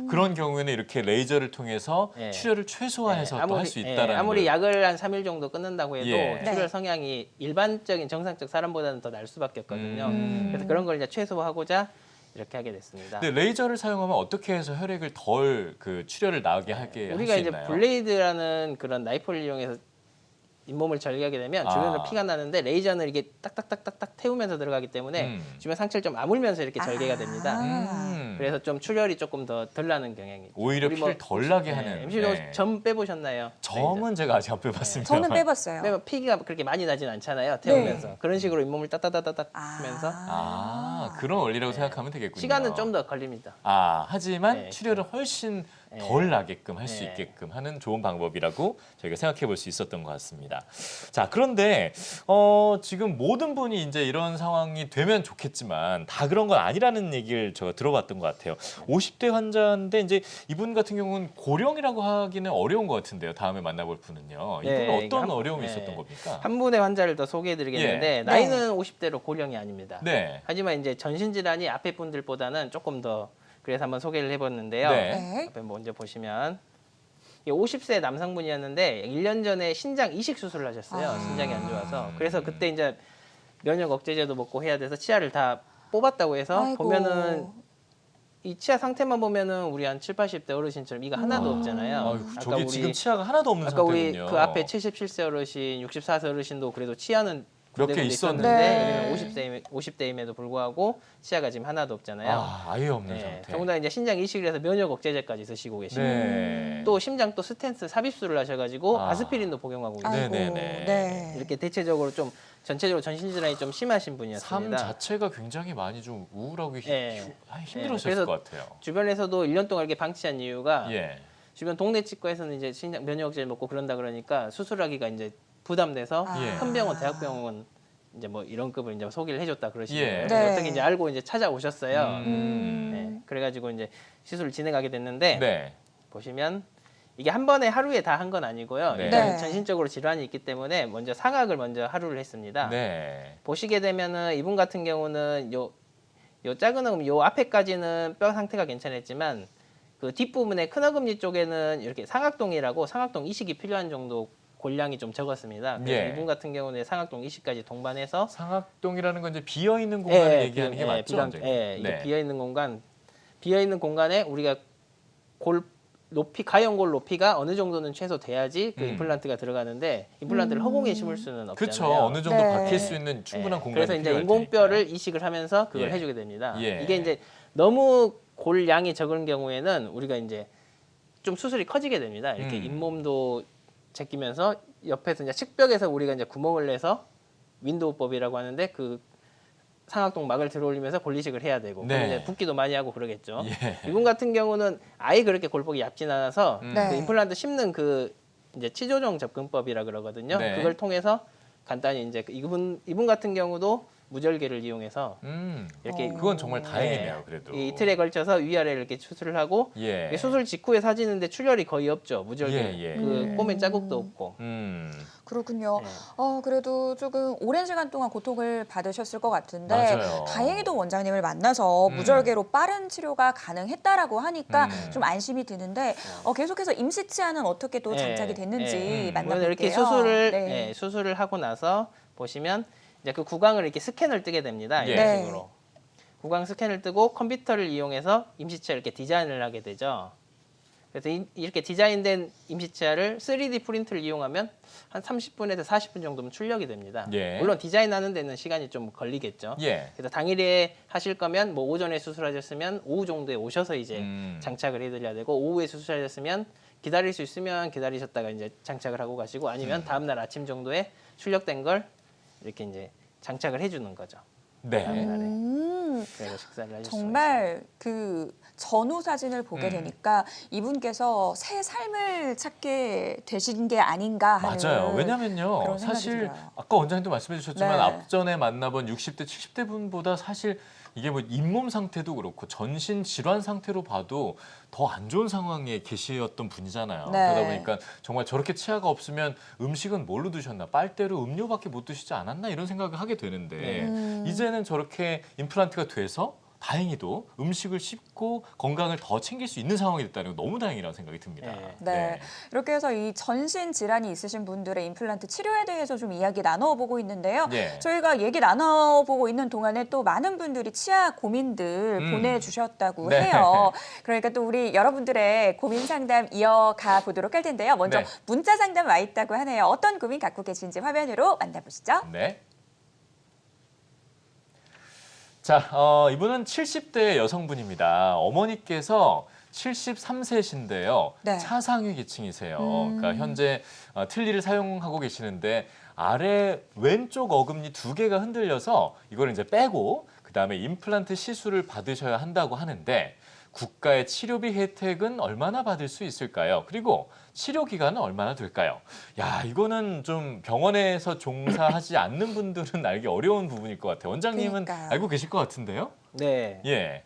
그런 경우에는 이렇게 레이저를 통해서 네. 출혈을 최소화해서 또 할 수 있다라는 아무리 거예요. 약을 한 3일 정도 끊는다고 해도 예. 출혈 네. 성향이 일반적인 정상적 사람보다는 더 날 수밖에 없거든요. 그래서 그런 걸 이제 최소화하고자 이렇게 하게 됐습니다. 근데 레이저를 사용하면 어떻게 해서 혈액을 덜 그 출혈을 나게 하게 할 우리가 수 이제 있나요? 블레이드라는 그런 나이프를 이용해서 잇몸을 절개하게 되면 주변으로 피가 나는데 레이저는 이게 딱딱딱딱딱 태우면서 들어가기 때문에 주변 상처를 좀 아물면서 이렇게 절개가 됩니다. 그래서 좀 출혈이 조금 더 덜 나는 경향이. 오히려 우리 피를 덜 나게 네, 하는. MC도 네. 점 빼보셨나요? 점은 제가 아직 안 빼봤습니다. 저는 빼봤어요. 빼면 피가 그렇게 많이 나진 않잖아요. 태우면서 네. 그런 식으로 잇몸을 따따따따따 하면서 그런 원리라고 생각하면 되겠군요. 시간은 좀 더 걸립니다. 하지만 네. 출혈을 훨씬 덜 나게끔 할 수 있게끔 하는 좋은 방법이라고 저희가 생각해 볼 수 있었던 것 같습니다. 자, 그런데 지금 모든 분이 이제 이런 상황이 되면 좋겠지만 다 그런 건 아니라는 얘기를 제가 들어봤던 것 같아요. 50대 환자인데 이제 이분 같은 경우는 고령이라고 하기는 어려운 것 같은데요. 다음에 만나볼 분은요. 이분은 네, 이게 어떤 한- 어려움이 네. 있었던 겁니까? 한 분의 환자를 더 소개해드리겠는데 예. 나이는 50대로 고령이 아닙니다. 네. 하지만 이제 전신질환이 앞에 분들보다는 조금 더 그래서 한번 소개를 해봤는데요. 네. 네. 앞에 먼저 보시면 50세 남성분이었는데 1년 전에 신장 이식 수술을 하셨어요. 신장이 안 좋아서. 그래서 그때 이제 면역 억제제도 먹고 해야 돼서 치아를 다 뽑았다고 해서 아이고. 보면은 이 치아 상태만 보면은 우리 한 7, 80대 어르신처럼 이가 하나도 없잖아요. 아이고, 저게 지금 치아가 하나도 없는 아까 우리 상태군요. 그 앞에 77세 어르신, 64세 어르신도 그래도 치아는 몇개 군데군데 있었는데. 여기는 50대임에도 불구하고 치아가 지금 하나도 없잖아요. 아예 없는 네, 상태. 더군다나 이제 신장 이식을 해서 면역 억제제까지 드시고 계시고 네. 또 심장 또 스텐트 삽입술을 하셔가지고 아. 아스피린도 복용하고 계시고 아이고, 네네네. 네. 이렇게 대체적으로 좀 전체적으로 전신질환이 좀 심하신 삶 분이었습니다. 자체가 굉장히 많이 좀 우울하고 예. 힘들었을 그래서 것 같아요. 주변에서도 1년 동안 이렇게 방치한 이유가 예. 주변 동네 치과에서는 이제 신장 면역 억제를 먹고 그런다 그러니까 수술하기가 이제 부담돼서 예. 큰 병원, 대학병원 이제 뭐 이런 급을 이제 소개를 해줬다 그러시고요. 예. 그래서 네. 어떻게 이제 알고 이제 찾아오셨어요. 음. 네, 그래가지고 이제 시술을 진행하게 됐는데 네. 보시면 이게 한 번에 하루에 다 한 건 아니고요. 네. 일단 네. 전신적으로 질환이 있기 때문에 먼저 상악을 먼저 하루를 했습니다. 네. 보시게 되면은 이분 같은 경우는 요 작은 어금니 요 앞에까지는 뼈 상태가 괜찮았지만 그 뒷부분에 큰 어금니 쪽에는 이렇게 상악동이라고 상악동 이식이 필요한 정도 골량이 좀 적었습니다. 그래서 예. 이분 같은 경우는 상악동 이식까지 동반해서 상악동이라는 건 이제 비어 있는 공간을 얘기하는 게 맞죠? 원장님? 이게 비어 있는 공간에 우리가 골 높이 가연골 높이가 어느 정도는 최소 돼야지 그 임플란트가 들어가는데 임플란트를 허공에 심을 수는 없잖아요. 그렇죠. 어느 정도 네. 박힐 수 있는 충분한 공간이 그래서 이제 필요할 인공뼈를 테니까요. 이식을 하면서 그걸 예. 해주게 됩니다. 예. 이게 이제 너무 골 양이 적은 경우에는 우리가 이제 좀 수술이 커지게 됩니다. 이렇게 잇몸도 제끼면서 옆에서 이제 측벽에서 우리가 이제 구멍을 내서 윈도우법이라고 하는데 그 상악동 막을 들어올리면서 골이식을 해야 되고 네. 그러면 이제 붓기도 많이 하고 그러겠죠. 예. 이분 같은 경우는 아예 그렇게 골복이 얇진 않아서 네. 그 임플란트 심는 그 이제 치조정 접근법이라 그러거든요. 네. 그걸 통해서 간단히 이제 이분 같은 경우도 무절개를 이용해서 이렇게 그건 정말 다행이네요. 그래도. 이 이틀에 걸쳐서 위아래를 이렇게 수술을 하고 예. 이게 수술 직후에 사진인데 출혈이 거의 없죠. 무절개. 예, 예. 그 꼬맨 자국도 없고. 그렇군요. 네. 그래도 조금 오랜 시간 동안 고통을 받으셨을 것 같은데 맞아요. 다행히도 원장님을 만나서 무절개로 빠른 치료가 가능했다라고 하니까 좀 안심이 드는데 계속해서 임시 치아는 어떻게 또 장착이 됐는지 만나볼게요. 이렇게 수술을 네. 수술을 하고 나서 보시면 이제 그 구강을 이렇게 스캔을 뜨게 됩니다. 예. 이런 네. 식으로. 구강 스캔을 뜨고 컴퓨터를 이용해서 임시치아 이렇게 디자인을 하게 되죠. 그래서 이렇게 디자인된 임시치아를 3D 프린트를 이용하면 한 30분에서 40분 정도면 출력이 됩니다. 예. 물론 디자인하는 데는 시간이 좀 걸리겠죠. 예. 그래서 당일에 하실 거면 뭐 오전에 수술하셨으면 오후 정도에 오셔서 이제 장착을 해드려야 되고 오후에 수술하셨으면 기다릴 수 있으면 기다리셨다가 이제 장착을 하고 가시고 아니면 다음 날 아침 정도에 출력된 걸 이렇게 이제 장착을 해주는 거죠. 네. 그래서 식사를 하실 정말 그 전후 사진을 보게 되니까 이분께서 새 삶을 찾게 되신 게 아닌가 하는 맞아요. 왜냐면요. 그런 생각이 사실 들어요. 아까 원장님도 말씀해 주셨지만 네. 앞전에 만나본 60대, 70대 분보다 사실 이게 뭐 잇몸 상태도 그렇고 전신 질환 상태로 봐도 더 안 좋은 상황에 계셨던 분이잖아요. 네. 그러다 보니까 정말 저렇게 치아가 없으면 음식은 뭘로 드셨나? 빨대로 음료밖에 못 드시지 않았나? 이런 생각을 하게 되는데 이제는 저렇게 임플란트가 돼서 다행히도 음식을 씹고 건강을 더 챙길 수 있는 상황이 됐다는 거 너무 다행이라는 생각이 듭니다. 네. 이렇게 해서 이 전신 질환이 있으신 분들의 임플란트 치료에 대해서 좀 이야기 나눠보고 있는데요. 예. 저희가 얘기 나눠보고 있는 동안에 또 많은 분들이 치아 고민들 보내주셨다고 네. 해요. 그러니까 또 우리 여러분들의 고민 상담 이어가 보도록 할 텐데요. 먼저 네. 문자 상담 와 있다고 하네요. 어떤 고민 갖고 계신지 화면으로 만나보시죠. 네. 자, 이분은 70대 여성분입니다. 어머니께서 73세신데요. 네. 차상위 계층이세요. 그러니까 현재 틀니를 사용하고 계시는데 아래 왼쪽 어금니 2개가 흔들려서 이걸 이제 빼고 그다음에 임플란트 시술을 받으셔야 한다고 하는데 국가의 치료비 혜택은 얼마나 받을 수 있을까요? 그리고 치료 기간은 얼마나 될까요? 야, 이거는 좀 병원에서 종사하지 않는 분들은 알기 어려운 부분일 것 같아요. 원장님은 그러니까요. 알고 계실 것 같은데요? 네. 예.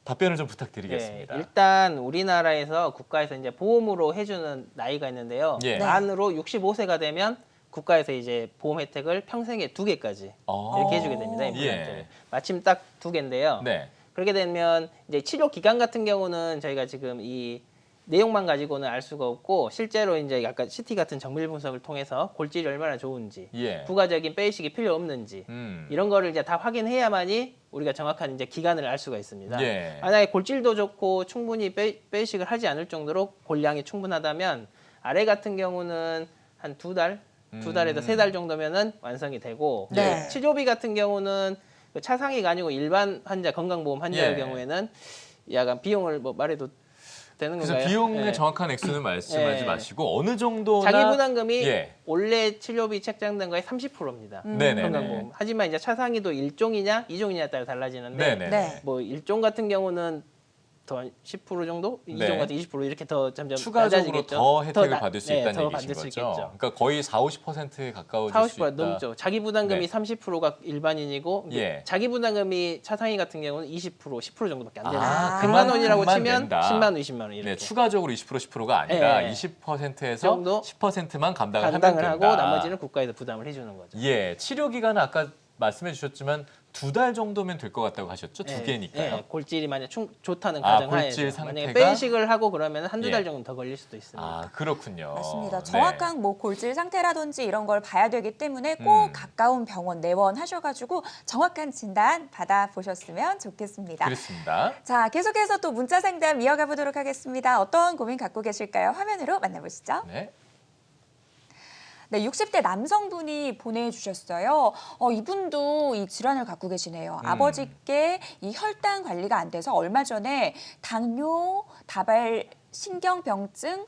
답변을 좀 네, 부탁드리겠습니다. 일단 우리나라에서 국가에서 이제 보험으로 해주는 나이가 있는데요. 예. 만으로 65세가 되면 국가에서 이제 보험 혜택을 평생에 2개까지 이렇게 해주게 됩니다. 임플란트를. 예. 마침 딱 2개인데요. 네. 그렇게 되면 이제 치료 기간 같은 경우는 저희가 지금 이 내용만 가지고는 알 수가 없고 실제로 이제 약간 CT 같은 정밀 분석을 통해서 골질이 얼마나 좋은지, 예. 부가적인 빼이식이 필요 없는지 이런 거를 이제 다 확인해야만이 우리가 정확한 이제 기간을 알 수가 있습니다. 예. 만약에 골질도 좋고 충분히 빼이식을 하지 않을 정도로 골량이 충분하다면 아래 같은 경우는 한 2달, 2달에서 3달 정도면은 완성이 되고 네. 치료비 같은 경우는 그 차상위가 아니고 일반 환자 건강보험 환자의 예. 경우에는 약간 비용을 뭐 말해도 되는 그래서 건가요? 비용의 예. 정확한 액수는 말씀하지 예. 마시고 어느 정도나 자기 부담금이 예. 원래 치료비 책정된 거의 30%입니다. 네네네. 건강보험. 하지만 이제 차상위도 1종이냐 2종이냐에 따라 달라지는데 네네. 네. 뭐 1종 같은 경우는 더 10% 정도, 네. 2종 같은 20% 이렇게 더 점점 추가적으로 낮아지겠죠. 더 혜택을 나- 받을 수 네, 있다는 더 얘기신 받을 수 거죠. 있겠죠. 그러니까 거의 40~50%에 가까워질 40, 수 있다. 50% 넘죠. 자기 부담금이 네. 30%가 일반인이고 이제 예. 자기 부담금이 차상위 같은 경우는 20%, 10% 정도밖에 안 되는 아, 거예요. 100만 원이라고 그만큼만 치면 낸다. 10만 원, 20만 원 이렇게. 네, 추가적으로 20%가 아니라 예. 20%에서 정도 10%만 감당을 하면 감당을 된다. 하고 나머지는 국가에서 부담을 해주는 거죠. 예, 치료 기간은 아까 말씀해 주셨지만 2달 정도면 될 것 같다고 하셨죠? 두 개니까요. 예, 골질이 만약 좋다는 아, 가정하에서 골질 만약에 상태가- 빼이식을 하고 그러면 한두 달 예. 정도 더 걸릴 수도 있습니다. 아, 그렇군요. 맞습니다. 네. 정확한 뭐 골질 상태라든지 이런 걸 봐야 되기 때문에 꼭 음. 가까운 병원 내원하셔가지고 정확한 진단 받아보셨으면 좋겠습니다. 그렇습니다. 자, 계속해서 또 문자 상담 이어가 보도록 하겠습니다. 어떤 고민 갖고 계실까요? 화면으로 만나보시죠. 네. 네, 60대 남성분이 보내주셨어요. 이분도 이 질환을 갖고 계시네요. 아버지께 이 혈당 관리가 안 돼서 얼마 전에 당뇨, 다발 신경병증,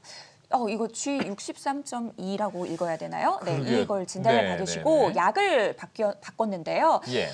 이거 G63.2라고 읽어야 되나요? 네, 그러게요. 이걸 진단을 네, 받으시고 네, 네. 약을 바꿨는데요. 예.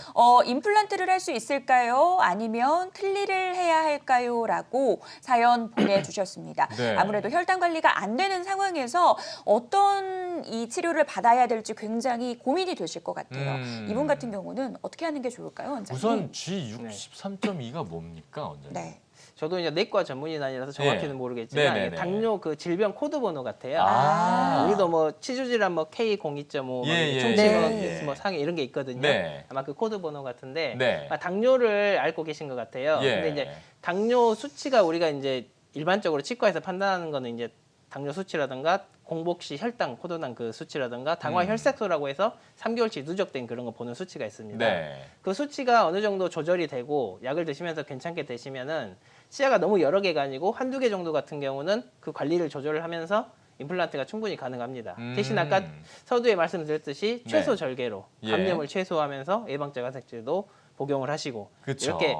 임플란트를 할 수 있을까요? 아니면 틀니를 해야 할까요? 라고 사연 보내주셨습니다. 네. 아무래도 혈당 관리가 안 되는 상황에서 어떤 이 치료를 받아야 될지 굉장히 고민이 되실 것 같아요. 이분 같은 경우는 어떻게 하는 게 좋을까요, 원장님? 우선 G63.2가 뭡니까, 원장님? 네. 저도 이제 내과 전문의는 아니라서 정확히는 예. 모르겠지만 네네네. 이게 당뇨 그 질병 코드 번호 같아요. 아. 우리도 뭐 치주질환 뭐 K02.5, 예, 예, 총치 예. 뭐 상해 이런 게 있거든요. 네. 아마 그 코드 번호 같은데 네. 당뇨를 앓고 계신 것 같아요. 예. 근데 이제 당뇨 수치가 우리가 이제 일반적으로 치과에서 판단하는 거는 이제 당뇨 수치라든가 공복시 혈당, 포도당 그 수치라든가 당화 혈색소라고 해서 3개월치 누적된 그런 거 보는 수치가 있습니다. 네. 그 수치가 어느 정도 조절이 되고 약을 드시면서 괜찮게 되시면은 치아가 너무 여러 개가 아니고 한두 개 정도 같은 경우는 그 관리를 조절을 하면서 임플란트가 충분히 가능합니다. 대신 아까 서두에 말씀드렸듯이 네. 최소 절개로 예. 감염을 최소화하면서 예방적 화색제도 복용을 하시고 그렇죠. 이렇게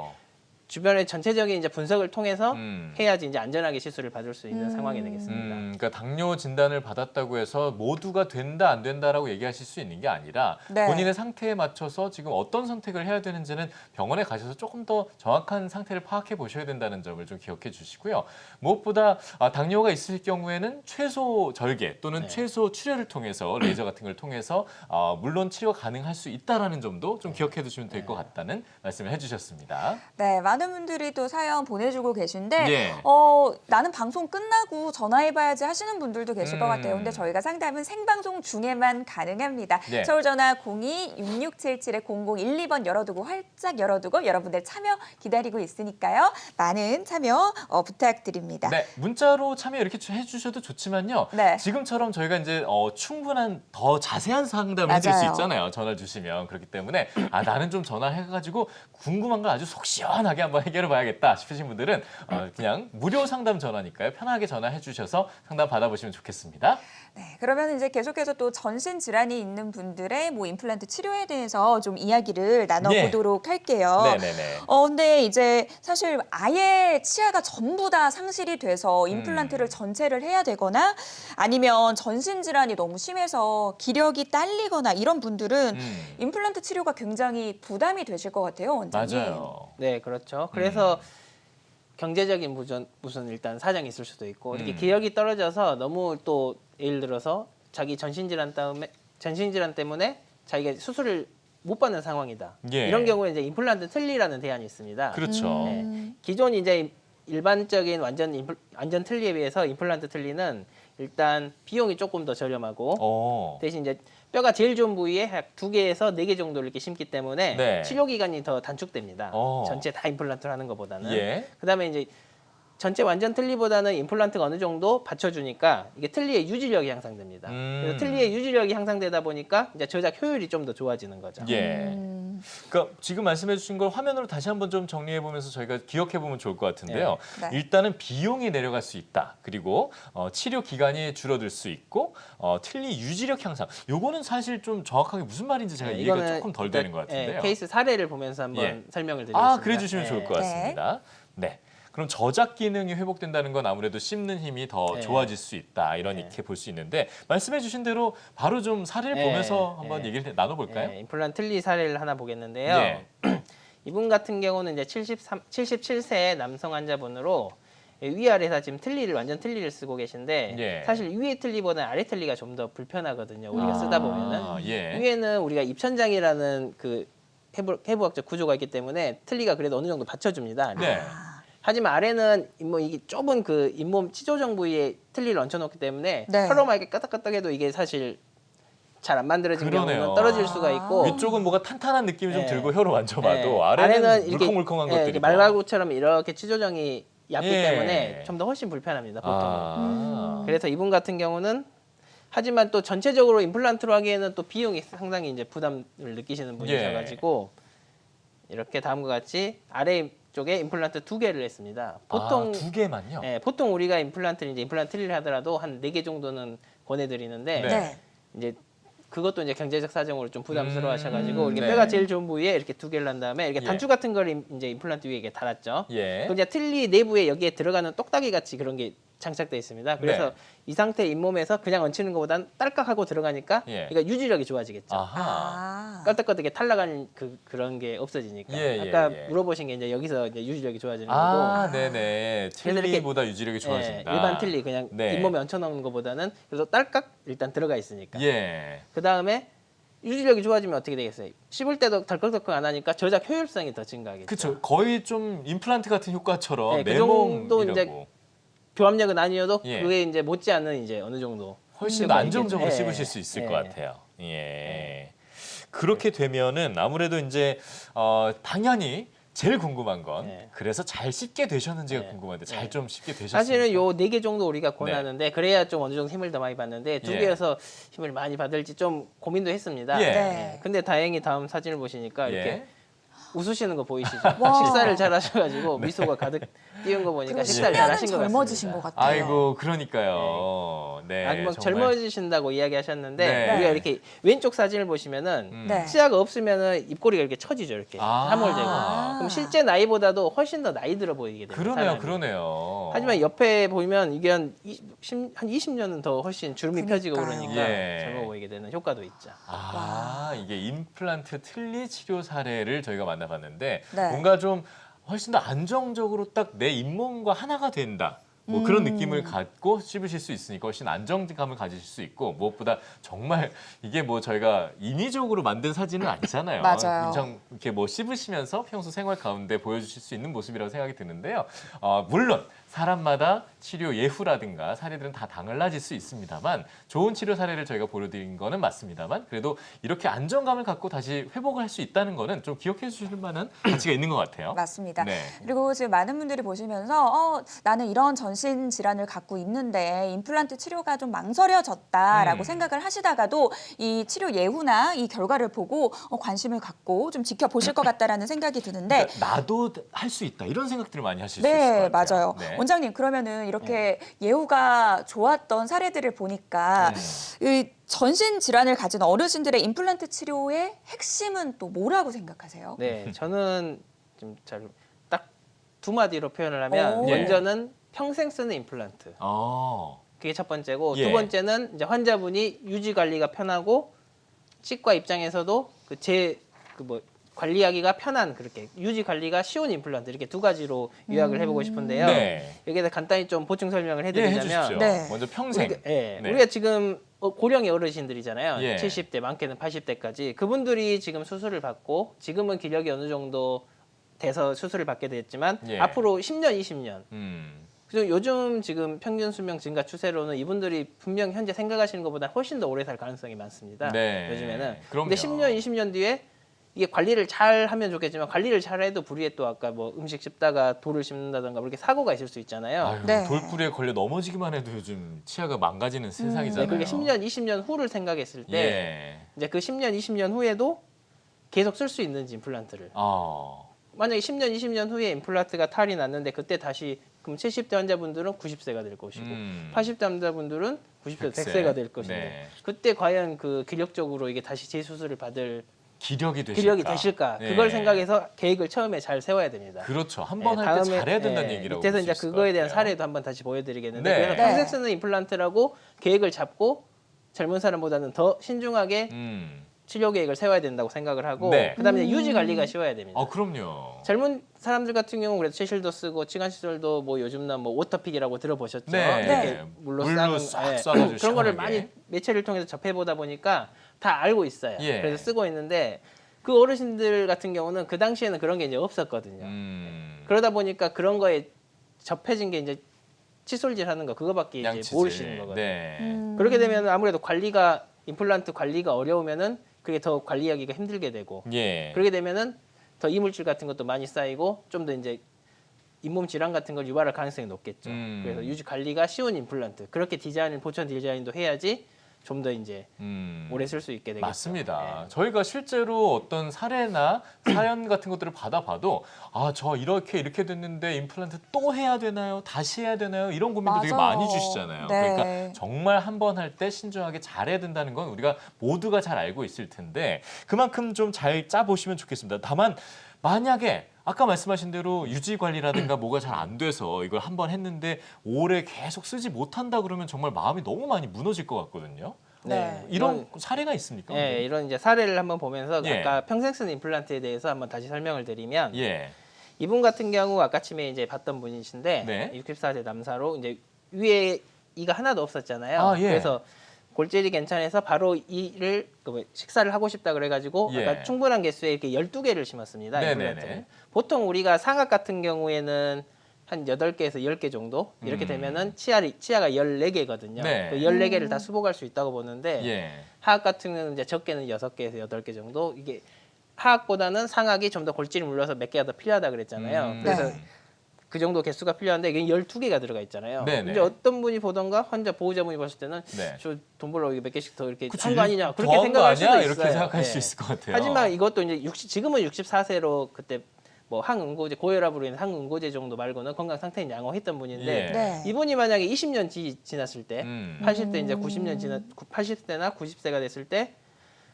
주변의 전체적인 이제 분석을 통해서 해야지 이제 안전하게 시술을 받을 수 있는 상황이 되겠습니다. 그러니까 당뇨 진단을 받았다고 해서 모두가 된다 안 된다라고 얘기하실 수 있는 게 아니라 네. 본인의 상태에 맞춰서 지금 어떤 선택을 해야 되는지는 병원에 가셔서 조금 더 정확한 상태를 파악해 보셔야 된다는 점을 좀 기억해 주시고요. 무엇보다 당뇨가 있을 경우에는 최소 절개 또는 네. 최소 출혈을 통해서 레이저 같은 걸 통해서 물론 치료가 가능할 수 있다라는 점도 좀 기억해 두시면 될 것 같다는 말씀을 해주셨습니다. 네, 많은 분들이 또 사연 보내주고 계신데 예. 나는 방송 끝나고 전화해봐야지 하시는 분들도 계실 것 같아요. 근데 저희가 상담은 생방송 중에만 가능합니다. 네. 서울 전화 02-6677-0012번 열어두고 활짝 열어두고 여러분들 참여 기다리고 있으니까요. 많은 참여 부탁드립니다. 네, 문자로 참여 이렇게 해주셔도 좋지만요. 네. 지금처럼 저희가 이제 충분한 더 자세한 상담을 해드릴 수 맞아요. 있잖아요. 전화 주시면. 그렇기 때문에 나는 좀 전화해가지고 궁금한 걸 아주 속 시원하게 한번 해결해 봐야겠다 싶으신 분들은 그냥 무료 상담 전화니까요. 편하게 전화해 주셔서 상담 받아보시면 좋겠습니다. 네, 그러면 이제 계속해서 또 전신 질환이 있는 분들의 뭐 임플란트 치료에 대해서 좀 이야기를 나눠보도록 할게요. 네네네. 근데 이제 사실 아예 치아가 전부 다 상실이 돼서 임플란트를 전체를 해야 되거나 아니면 전신 질환이 너무 심해서 기력이 딸리거나 이런 분들은 임플란트 치료가 굉장히 부담이 되실 것 같아요, 원장님. 맞아요. 네, 그렇죠. 그래서 경제적인 무슨 일단 사정이 있을 수도 있고 이렇게 기력이 떨어져서 너무 또 예를 들어서 자기 전신 질환 때문에 자기가 수술을 못 받는 상황이다. 예. 이런 경우에 이제 임플란트 틀니라는 대안이 있습니다. 그렇죠. 네. 기존 이제 일반적인 완전 틀니에 비해서 임플란트 틀니는 일단 비용이 조금 더 저렴하고 대신 이제 뼈가 제일 좋은 부위에 약 2개에서 4개 정도를 이렇게 심기 때문에 네. 치료 기간이 더 단축됩니다. 전체 다 임플란트를 하는 것보다는. 예. 그다음에 이제 전체 완전 틀니보다는 임플란트가 어느 정도 받쳐주니까 이게 틀니의 유지력이 향상됩니다. 그래서 틀니의 유지력이 향상되다 보니까 이제 저작 효율이 좀 더 좋아지는 거죠. 예. 그러니까 지금 말씀해 주신 걸 화면으로 다시 한번 좀 정리해 보면서 저희가 기억해 보면 좋을 것 같은데요. 네. 일단은 비용이 내려갈 수 있다. 그리고 치료 기간이 줄어들 수 있고 틀니 유지력 향상. 요거는 사실 좀 정확하게 무슨 말인지 제가 이해가 이거는 조금 덜 되는 것 같은데요. 케이스 사례를 보면서 한번 예. 설명을 드리겠습니다. 아, 그래 주시면 좋을 것 같습니다. 네. 그럼 저작 기능이 회복된다는 건 아무래도 씹는 힘이 더 네. 좋아질 수 있다. 이렇게 볼 수 있는데 말씀해 주신 대로 바로 좀 사례를 네. 보면서 한번 네. 얘기를 나눠볼까요? 예, 임플란트 틀니 사례를 하나 보겠는데요. 예. 이분 같은 경우는 이제 77세 남성 환자분으로 위아래에서 지금 완전 틀니를 쓰고 계신데 예. 사실 위에 틀니보다는 아래 틀니가 좀 더 불편하거든요. 우리가 쓰다 보면은 예. 위에는 우리가 입천장이라는 그 해부학적 구조가 있기 때문에 틀니가 그래도 어느 정도 받쳐줍니다. 네. 하지만 아래는 뭐 이게 좁은 그 잇몸 치조정 부위에 틀니를 얹혀놓기 때문에 네. 혀로만 이렇게 까딱까딱해도 이게 사실 잘 안 만들어진 그러네요. 경우는 떨어질 수가 있고 위쪽은 뭐가 탄탄한 느낌이 좀 예. 들고 혀로 만져봐도 예. 아래는 이렇게 물컹물컹한 예, 것들이 이렇게 더. 말발굽처럼 이렇게 치조정이 얕기 예. 때문에 좀 더 훨씬 불편합니다. 보통은. 아. 그래서 이분 같은 경우는 하지만 또 전체적으로 임플란트로 하기에는 또 비용이 상당히 이제 부담을 느끼시는 분이셔가지고 이렇게 다음과 같이 아래 쪽에 임플란트 2개를 했습니다. 보통 2개만요? 예, 보통 우리가 임플란트 틀니를 하더라도 한 4개 정도는 권해드리는데 네. 네. 이제 그것도 이제 경제적 사정으로 좀 부담스러워하셔가지고 이렇게 네. 뼈가 제일 좋은 부위에 이렇게 2개를 한 다음에 이렇게 예. 단추 같은 걸 이제 임플란트 위에 이렇게 달았죠. 예. 그럼 이제 틀니 내부에 여기에 들어가는 똑딱이 같이 그런 게 장착돼 있습니다. 그래서 네. 이 상태 잇몸에서 그냥 얹히는 것보다는 딸깍하고 들어가니까 예. 그러니까 유지력이 좋아지겠죠. 아하. 깔딱깔딱하게 탈락하는 그런 게 없어지니까. 예, 예, 아까 예. 물어보신 게 이제 여기서 이제 유지력이 좋아지는 아, 거고. 네네. 그래서 이렇게- 틀니보다 유지력이 좋아진다. 예, 일반 틀니 그냥 네. 잇몸에 얹혀놓는 것보다는 그래서 딸깍 일단 들어가 있으니까. 예. 그 다음에 유지력이 좋아지면 어떻게 되겠어요? 씹을 때도 덜컥덜컥 안 하니까 저작 효율성이 더 증가하겠죠. 그렇죠. 거의 좀 임플란트 같은 효과처럼 네, 그 정도 내몸이라고 이제 교합력은 아니어도 예. 그게 이제 못지않은 이제 어느 정도 훨씬 효과가 안정적으로 있겠죠. 씹으실 수 있을 예. 것 같아요. 예. 그렇게 되면은 아무래도 이제 당연히 제일 궁금한 건 예. 그래서 잘 씹게 되셨는지가 예. 궁금한데 잘 예. 좀 씹게 되셨습니까? 사실은 요 4개 정도 우리가 권하는데 그래야 좀 어느 정도 힘을 더 많이 받는데 2개여서 힘을 많이 받을지 좀 고민도 했습니다. 예. 네. 근데 다행히 다음 사진을 보시니까 이렇게 예. 웃으시는 거 보이시죠? 와. 식사를 잘 하셔가지고 미소가 가득 띄운 거 보니까 그리고 식사를 잘 10년은 하신 것 젊어지신 것 같습니다. 같아요. 아이고 그러니까요. 네. 아니 뭐 정말. 젊어지신다고 이야기하셨는데 네. 우리가 이렇게 왼쪽 사진을 보시면은 네. 치아가 없으면은 입꼬리가 이렇게 처지죠, 이렇게 아. 함몰되고. 아. 그럼 실제 나이보다도 훨씬 더 나이 들어 보이게 됩니다. 그러네요, 사람이. 그러네요. 하지만 옆에 보면 이게 한 20년은 더 훨씬 주름이 펴지고 그러니까요. 그러니까 예. 젊어 보이게 되는 효과도 있죠. 이게 임플란트 틀니 치료 사례를 저희가 만나봤는데 네. 뭔가 좀 훨씬 더 안정적으로 딱 내 잇몸과 하나가 된다. 뭐 그런 느낌을 갖고 씹으실 수 있으니까 훨씬 안정감을 가지실 수 있고 무엇보다 정말 이게 뭐 저희가 인위적으로 만든 사진은 아니잖아요. 맞아요. 그냥 이렇게 뭐 씹으시면서 평소 생활 가운데 보여주실 수 있는 모습이라고 생각이 드는데요. 물론 사람마다 치료 예후라든가 사례들은 다 달라질 수 있습니다만 좋은 치료 사례를 저희가 보여드린 거는 맞습니다만 그래도 이렇게 안정감을 갖고 다시 회복을 할 수 있다는 거는 좀 기억해 주실 만한 가치가 있는 것 같아요. 맞습니다. 네. 그리고 지금 많은 분들이 보시면서 나는 이런 전신 질환을 갖고 있는데 임플란트 치료가 좀 망설여졌다라고 생각을 하시다가도 이 치료 예후나 이 결과를 보고 관심을 갖고 좀 지켜보실 것 같다라는 생각이 드는데 그러니까 나도 할 수 있다 이런 생각들을 많이 하실 수 있을 것 네, 같아요. 맞아요. 네. 원장님 그러면은 이렇게 예후가 좋았던 사례들을 보니까 이 전신 질환을 가진 어르신들의 임플란트 치료의 핵심은 또 뭐라고 생각하세요? 네, 저는 좀 잘 딱 두 마디로 표현을 하면 오. 먼저는 평생 쓰는 임플란트. 어. 그게 첫 번째고 예. 두 번째는 이제 환자분이 유지 관리가 편하고 치과 입장에서도 뭐 관리하기가 편한 그렇게 유지 관리가 쉬운 임플란트 이렇게 두 가지로 요약을 해보고 싶은데요. 네. 여기에서 간단히 좀 보충 설명을 예, 해드리자면 해주십시오. 네. 먼저 평생. 네. 네. 우리가 지금 고령의 어르신들이잖아요. 예. 70대 많게는 80대까지 그분들이 지금 수술을 받고 지금은 기력이 어느 정도 돼서 수술을 받게 됐지만 예. 앞으로 10년, 20년 음. 그리고 요즘 지금 평균 수명 증가 추세로는 이분들이 분명 현재 생각하시는 것보다 훨씬 더 오래 살 가능성이 많습니다. 네. 요즘에는. 그럼요. 근데 10년, 20년 뒤에 이게 관리를 잘 하면 좋겠지만 관리를 잘 해도 불의에 또 아까 뭐 음식 씹다가 돌을 씹는다던가 그렇게 사고가 있을 수 있잖아요. 아유, 네. 돌뿌리에 걸려 넘어지기만 해도 요즘 치아가 망가지는 네, 세상이잖아요. 그게 10년, 20년 후를 생각했을 때 예. 이제 그 10년, 20년 후에도 계속 쓸 수 있는지 임플란트를. 만약에 10년, 20년 후에 임플란트가 탈이 났는데 그때 다시 그럼 70대 환자분들은 90세가 될 것이고 80대 환자분들은 90세, 100세가 될 것인데 네. 그때 과연 그 기력적으로 이게 다시 재수술을 받을 기력이 되실까? 기력이 되실까? 네. 그걸 생각해서 계획을 처음에 잘 세워야 됩니다. 그렇죠. 한 번 할 때 잘해야 된다는 얘기라고 밑에서 볼수 이제 있을 그거에 것 대한 같아요. 사례도 한번 다시 보여드리겠는데 네. 그래서 네. 평생 쓰는 임플란트라고 계획을 잡고 젊은 사람보다는 더 신중하게 치료 계획을 세워야 된다고 생각을 하고 네. 그다음에 유지 관리가 쉬워야 됩니다. 그럼요. 젊은 사람들 같은 경우 그래도 채실도 쓰고 치간 시술도 뭐 요즘날 뭐 워터픽이라고 들어보셨죠? 네. 이렇게 물로 물로 싹 싹 쏴가지고 그런 거를 시원하게. 많이 매체를 통해서 접해 보다 보니까 다 알고 있어요. 예. 그래서 쓰고 있는데 그 어르신들 같은 경우는 그 당시에는 그런 게 이제 없었거든요. 그러다 보니까 그런 거에 접해진 게 이제 칫솔질 하는 거 그거밖에 이제 양치질. 모르시는 거거든요. 네. 그렇게 되면 아무래도 관리가 임플란트 관리가 어려우면은 그게 더 관리하기가 힘들게 되고 예. 그렇게 되면은 더 이물질 같은 것도 많이 쌓이고 좀 더 이제 잇몸 질환 같은 걸 유발할 가능성이 높겠죠. 그래서 유지 관리가 쉬운 임플란트 그렇게 디자인을 보충 디자인도 해야지 좀 더 이제 오래 쓸 수 있게 되겠죠. 맞습니다. 네. 저희가 실제로 어떤 사례나 사연 같은 것들을 받아봐도 저 이렇게 됐는데 임플란트 또 해야 되나요? 다시 해야 되나요? 이런 고민도 되게 맞아요. 많이 주시잖아요. 네. 그러니까 정말 한 번 할 때 신중하게 잘해야 된다는 건 우리가 모두가 잘 알고 있을 텐데 그만큼 좀 잘 짜보시면 좋겠습니다. 다만 만약에 아까 말씀하신 대로 유지 관리라든가 뭐가 잘 안 돼서 이걸 한 번 했는데 오래 계속 쓰지 못한다 그러면 정말 마음이 너무 많이 무너질 것 같거든요. 네. 이런 사례가 있습니까? 예, 이런 이제 사례를 한번 보면서 예. 아까 평생 쓰는 임플란트에 대해서 한번 다시 설명을 드리면 예. 이분 같은 경우 아까 침에 이제 봤던 분이신데 네. 64세 남사로 이제 위에 이가 하나도 없었잖아요. 아, 예. 그래서 골질이 괜찮아서 바로 이를 식사를 하고 싶다 그래가지고 예. 아까 충분한 개수에 이렇게 12개를 심었습니다. 네네네. 임플란트를. 보통 우리가 상악 같은 경우에는 한 8개에서 10개 정도 이렇게 되면은 치아가 14개거든요. 네. 그 14개를 다 수복할 수 있다고 보는데 예. 하악 같은 경우는 이제 적게는 6개에서 8개 정도 이게 하악보다는 상악이 좀 더 골질이 물러서 몇 개가 더 필요하다 그랬잖아요. 그래서 네. 그 정도 개수가 필요한데 이게 12개가 들어가 있잖아요. 네네. 이제 어떤 분이 보던가 환자 보호자분이 봤을 때는 네. 저 돈 벌러 몇 개씩 더 이렇게 그치, 한 거 아니냐 그렇게 더한 거 생각할 수도 아니야? 있어요. 이렇게 생각할 네. 수 있을 것 같아요. 하지만 이것도 이제 지금은 64세로 그때 뭐 항응고제 고혈압으로 인해 항응고제 정도 말고는 건강 상태는 양호했던 분인데 예. 네. 이분이 만약에 20년 지났을 때 80대 이제 80세나 90세가 됐을 때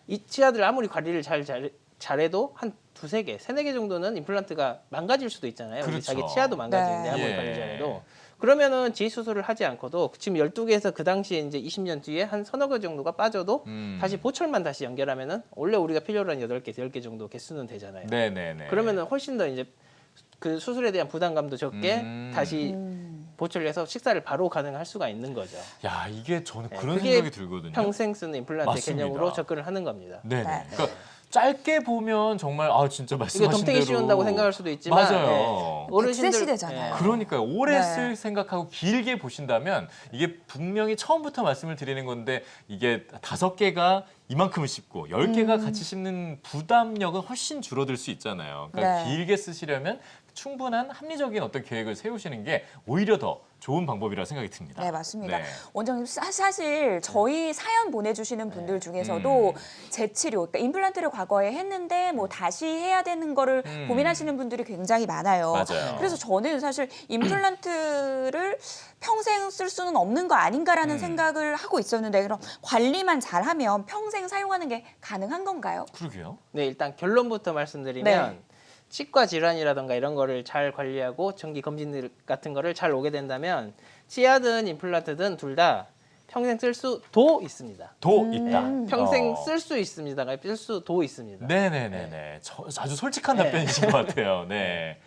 이 치아들 아무리 관리를 잘해도 한 두세 개, 세네 개 정도는 임플란트가 망가질 수도 있잖아요. 우리 그렇죠. 자기 치아도 망가지는데 네. 아무리 예. 관리 잘해도. 그러면은 지수술을 하지 않고도 지금 12개에서 그 당시에 이제 20년 뒤에 한 서너 개 정도가 빠져도 다시 보철만 다시 연결하면은 원래 우리가 필요로 한 8개, 10개 정도 개수는 되잖아요. 네네네. 그러면은 훨씬 더 이제 그 수술에 대한 부담감도 적게 다시 보철을 해서 식사를 바로 가능할 수가 있는 거죠. 야 이게 저는 네, 그런 그게 생각이 들거든요. 평생 쓰는 임플란트 맞습니다. 개념으로 접근을 하는 겁니다. 네네. 네. 그러니까 짧게 보면 정말 진짜 이게 말씀하신 덤탱이 대로 씌운다고 생각할 수도 있지만 맞아요. 백세 시대잖아요. 그러니까요. 오래 네. 쓸 생각하고 길게 보신다면 이게 분명히 처음부터 말씀을 드리는 건데 이게 5개가 이만큼을 씹고 10개가 같이 씹는 부담력은 훨씬 줄어들 수 있잖아요. 그러니까 네. 길게 쓰시려면 충분한 합리적인 어떤 계획을 세우시는 게 오히려 더 좋은 방법이라고 생각이 듭니다. 네, 맞습니다. 네. 원장님 사실 저희 사연 보내주시는 분들 중에서도 재치료, 그러니까 임플란트를 과거에 했는데 뭐 다시 해야 되는 거를 고민하시는 분들이 굉장히 많아요. 맞아요. 그래서 저는 사실 임플란트를 평생 쓸 수는 없는 거 아닌가라는 생각을 하고 있었는데 그럼 관리만 잘하면 평생 사용하는 게 가능한 건가요? 그러게요. 네, 일단 결론부터 말씀드리면 네. 치과 질환이라던가 이런 거를 잘 관리하고 정기 검진 같은 거를 잘 오게 된다면 치아든 임플란트든 둘 다 평생 쓸 수도 있습니다. 도 있다. 평생 쓸 수 있습니다. 쓸 수도 있습니다. 네네네네. 아주 솔직한 네. 답변이신 것 같아요. 네.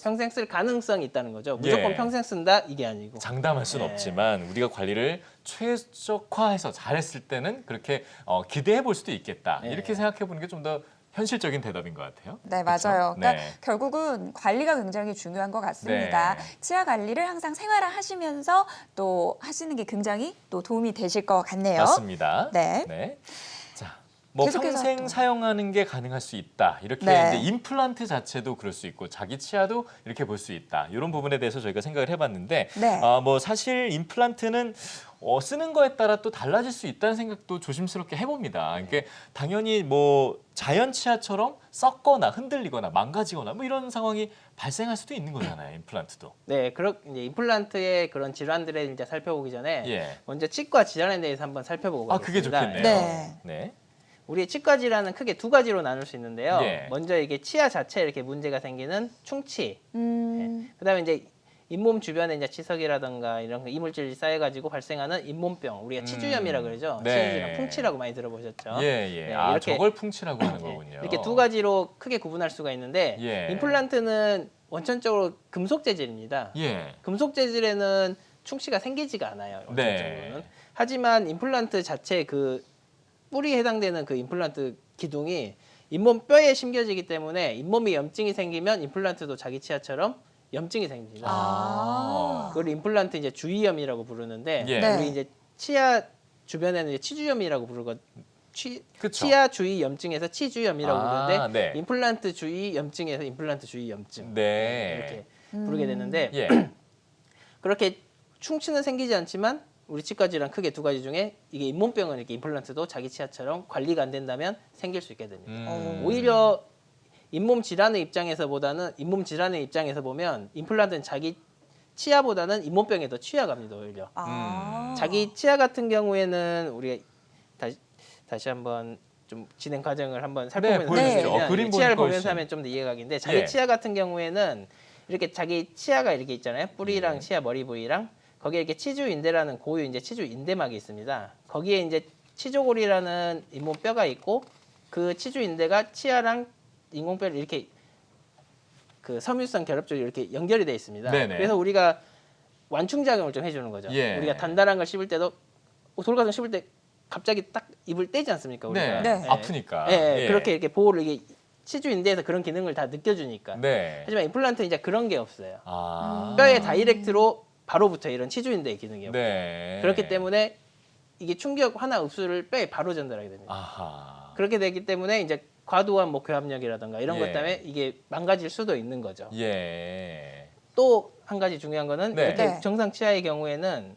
평생 쓸 가능성이 있다는 거죠. 무조건 예. 평생 쓴다 이게 아니고. 장담할 수는 네. 없지만 우리가 관리를 최적화해서 잘했을 때는 그렇게 기대해 볼 수도 있겠다. 네. 이렇게 생각해 보는 게 좀 더 현실적인 대답인 것 같아요. 네, 그렇죠? 맞아요. 그러니까 네. 결국은 관리가 굉장히 중요한 것 같습니다. 네. 치아 관리를 항상 생활화하시면서 또 하시는 게 굉장히 또 도움이 되실 것 같네요. 맞습니다. 네. 자, 뭐 계속해서 평생 또. 사용하는 게 가능할 수 있다. 이렇게 네. 이제 임플란트 자체도 그럴 수 있고 자기 치아도 이렇게 볼 수 있다. 이런 부분에 대해서 저희가 생각을 해봤는데, 네. 뭐 사실 임플란트는 쓰는 거에 따라 또 달라질 수 있다는 생각도 조심스럽게 해봅니다. 그러니까 당연히 뭐 자연 치아처럼 썩거나 흔들리거나 망가지거나 뭐 이런 상황이 발생할 수도 있는 거잖아요. 임플란트도. 네, 이제 임플란트의 그런 질환들을 이제 살펴보기 전에 예. 먼저 치과 질환에 대해서 한번 살펴보고 그게 가겠습니다. 좋겠네요. 네. 네. 우리의 치과 질환은 크게 두 가지로 나눌 수 있는데요. 예. 먼저 이게 치아 자체에 이렇게 문제가 생기는 충치. 그다음에 이제 잇몸 주변에 이제 치석이라든가 이런 이물질이 쌓여가지고 발생하는 잇몸병, 우리가 치주염이라 그러죠. 네. 치주염, 풍치라고 많이 들어보셨죠. 예. 네, 이렇게 저걸 풍치라고 하는 예, 거군요. 이렇게 두 가지로 크게 구분할 수가 있는데 예. 임플란트는 원천적으로 금속 재질입니다. 예. 금속 재질에는 충치가 생기지가 않아요. 원천적으로는. 네. 하지만 임플란트 자체 그 뿌리에 해당되는 그 임플란트 기둥이 잇몸 뼈에 심겨지기 때문에 잇몸에 염증이 생기면 임플란트도 자기 치아처럼 염증이 생깁니다. 그걸 임플란트 이제 주위염이라고 부르는데 예. 네. 우리 이제 치아 주변에는 이제 치주염이라고 그쵸. 치아 주위 염증에서 치주염이라고 부르는데 네. 임플란트 주위 염증에서 임플란트 주위 염증 네. 이렇게 부르게 되는데 예. 그렇게 충치는 생기지 않지만 우리 치과 질환 크게 두 가지 중에 이게 잇몸병은 이렇게 임플란트도 자기 치아처럼 관리가 안 된다면 생길 수 있게 됩니다. 오히려 잇몸 질환의 입장에서 보면 임플란트는 자기 치아보다는 잇몸병에 더 취약합니다. 오히려 자기 치아 같은 경우에는 우리가 다시 한번 좀 진행 과정을 한번 살펴보면서 보여주시죠. 보면 그림 치아를 보니까 보면서 훨씬. 하면 좀 더 이해가 가는데 자기 예. 치아 같은 경우에는 이렇게 자기 치아가 이렇게 있잖아요. 뿌리랑 예. 치아 머리 부위랑 거기에 이렇게 치주인대라는 고유 이제 치주인대막이 있습니다. 거기에 이제 치조골이라는 잇몸 뼈가 있고 그 치주인대가 치아랑 인공뼈를 이렇게 그 섬유성 결합적으로 이렇게 연결이 돼 있습니다. 네네. 그래서 우리가 완충작용을 좀 해주는 거죠. 예. 우리가 단단한 걸 씹을 때도 돌가슴 씹을 때 갑자기 딱 입을 떼지 않습니까? 우리가. 네. 네. 아프니까. 예, 예. 그렇게 이렇게 보호를 이게 치주인대에서 그런 기능을 다 느껴주니까. 네. 하지만 임플란트는 이제 그런 게 없어요. 아. 뼈에 다이렉트로 바로 붙어 이런 치주인대의 기능이 없고 네. 그렇기 때문에 이게 충격 하나 흡수를 뼈에 바로 전달하게 됩니다. 아하. 그렇게 되기 때문에 이제 과도한 뭐 교합력이라든가 이런 예. 것 때문에 이게 망가질 수도 있는 거죠. 예. 또 한 가지 중요한 거는 네. 이렇게 네. 정상 치아의 경우에는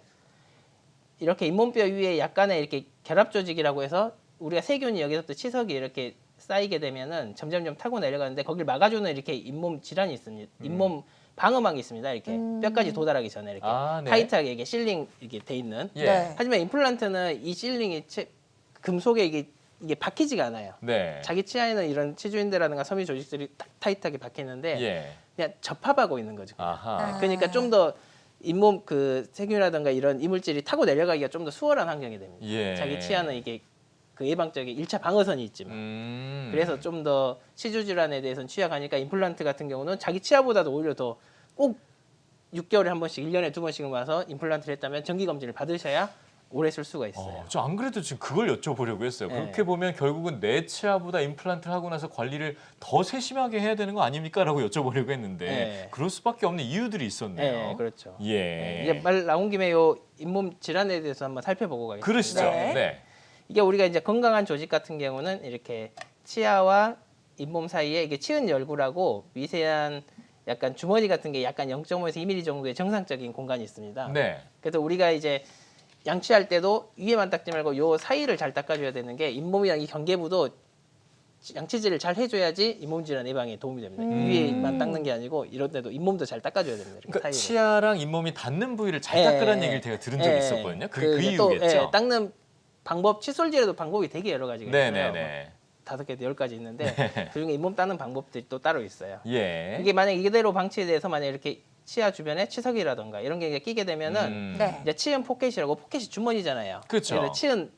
이렇게 잇몸뼈 위에 약간의 이렇게 결합 조직이라고 해서 우리가 세균이 여기서부터 치석이 이렇게 쌓이게 되면은 점점점 타고 내려가는데 거기를 막아주는 이렇게 잇몸 질환이 있습니다. 잇몸 방어막이 있습니다. 이렇게 뼈까지 도달하기 전에 이렇게 네. 타이트하게 이게 실링 이게 돼 있는. 예. 네. 하지만 임플란트는 이 실링이 금속에 이게 박히지가 않아요. 네. 자기 치아에는 이런 치주인대라든가 섬유 조직들이 타이트하게 박히는데 예. 그냥 접합하고 있는 거죠. 아하. 그러니까 좀 더 잇몸 그 세균이라든가 이런 이물질이 타고 내려가기가 좀 더 수월한 환경이 됩니다. 예. 자기 치아는 이게 그 예방적인 1차 방어선이 있지만 그래서 좀 더 치주 질환에 대해서는 취약하니까 임플란트 같은 경우는 자기 치아보다도 오히려 더 꼭 6개월에 한 번씩 1년에 2번씩은 와서 임플란트를 했다면 정기 검진을 받으셔야 오래 쓸 수가 있어요. 저 안 그래도 지금 그걸 여쭤보려고 했어요. 네. 그렇게 보면 결국은 내 치아보다 임플란트를 하고 나서 관리를 더 세심하게 해야 되는 거 아닙니까? 라고 여쭤보려고 했는데 네. 그럴 수밖에 없는 이유들이 있었네요. 네, 그렇죠. 예. 네, 이제 말 나온 김에 요 잇몸 질환에 대해서 한번 살펴보고 가겠습니다. 그러시죠. 네. 네. 이게 우리가 이제 건강한 조직 같은 경우는 이렇게 치아와 잇몸 사이에 이게 치은 열구라고 미세한 약간 주머니 같은 게 약간 0.5에서 2mm 정도의 정상적인 공간이 있습니다. 네. 그래서 우리가 이제 양치할 때도 위에만 닦지 말고 요 사이를 잘 닦아줘야 되는 게 잇몸이랑 이 경계부도 양치질을 잘 해줘야지 잇몸 질환 예방에 도움이 됩니다. 위에만 닦는 게 아니고 이런 데도 잇몸도 잘 닦아줘야 됩니다. 이렇게 그러니까 사이를. 치아랑 잇몸이 닿는 부위를 잘 예, 닦으라는 예, 얘기를 제가 들은 적이 있었거든요. 그 그게 또, 이유겠죠. 닦는 방법, 칫솔질에도 방법이 되게 여러 가지가 있어요. 네네네. 5개, 10가지 있는데 그중에 잇몸 닦는 방법들이 또 따로 있어요. 예. 이게 만약 이대로 방치에 대해서 만약 이렇게 치아 주변에 치석이라던가 이런 게 끼게 되면은 네. 이제 치은 포켓이라고 포켓이 주머니잖아요. 그렇죠. 그래서 치은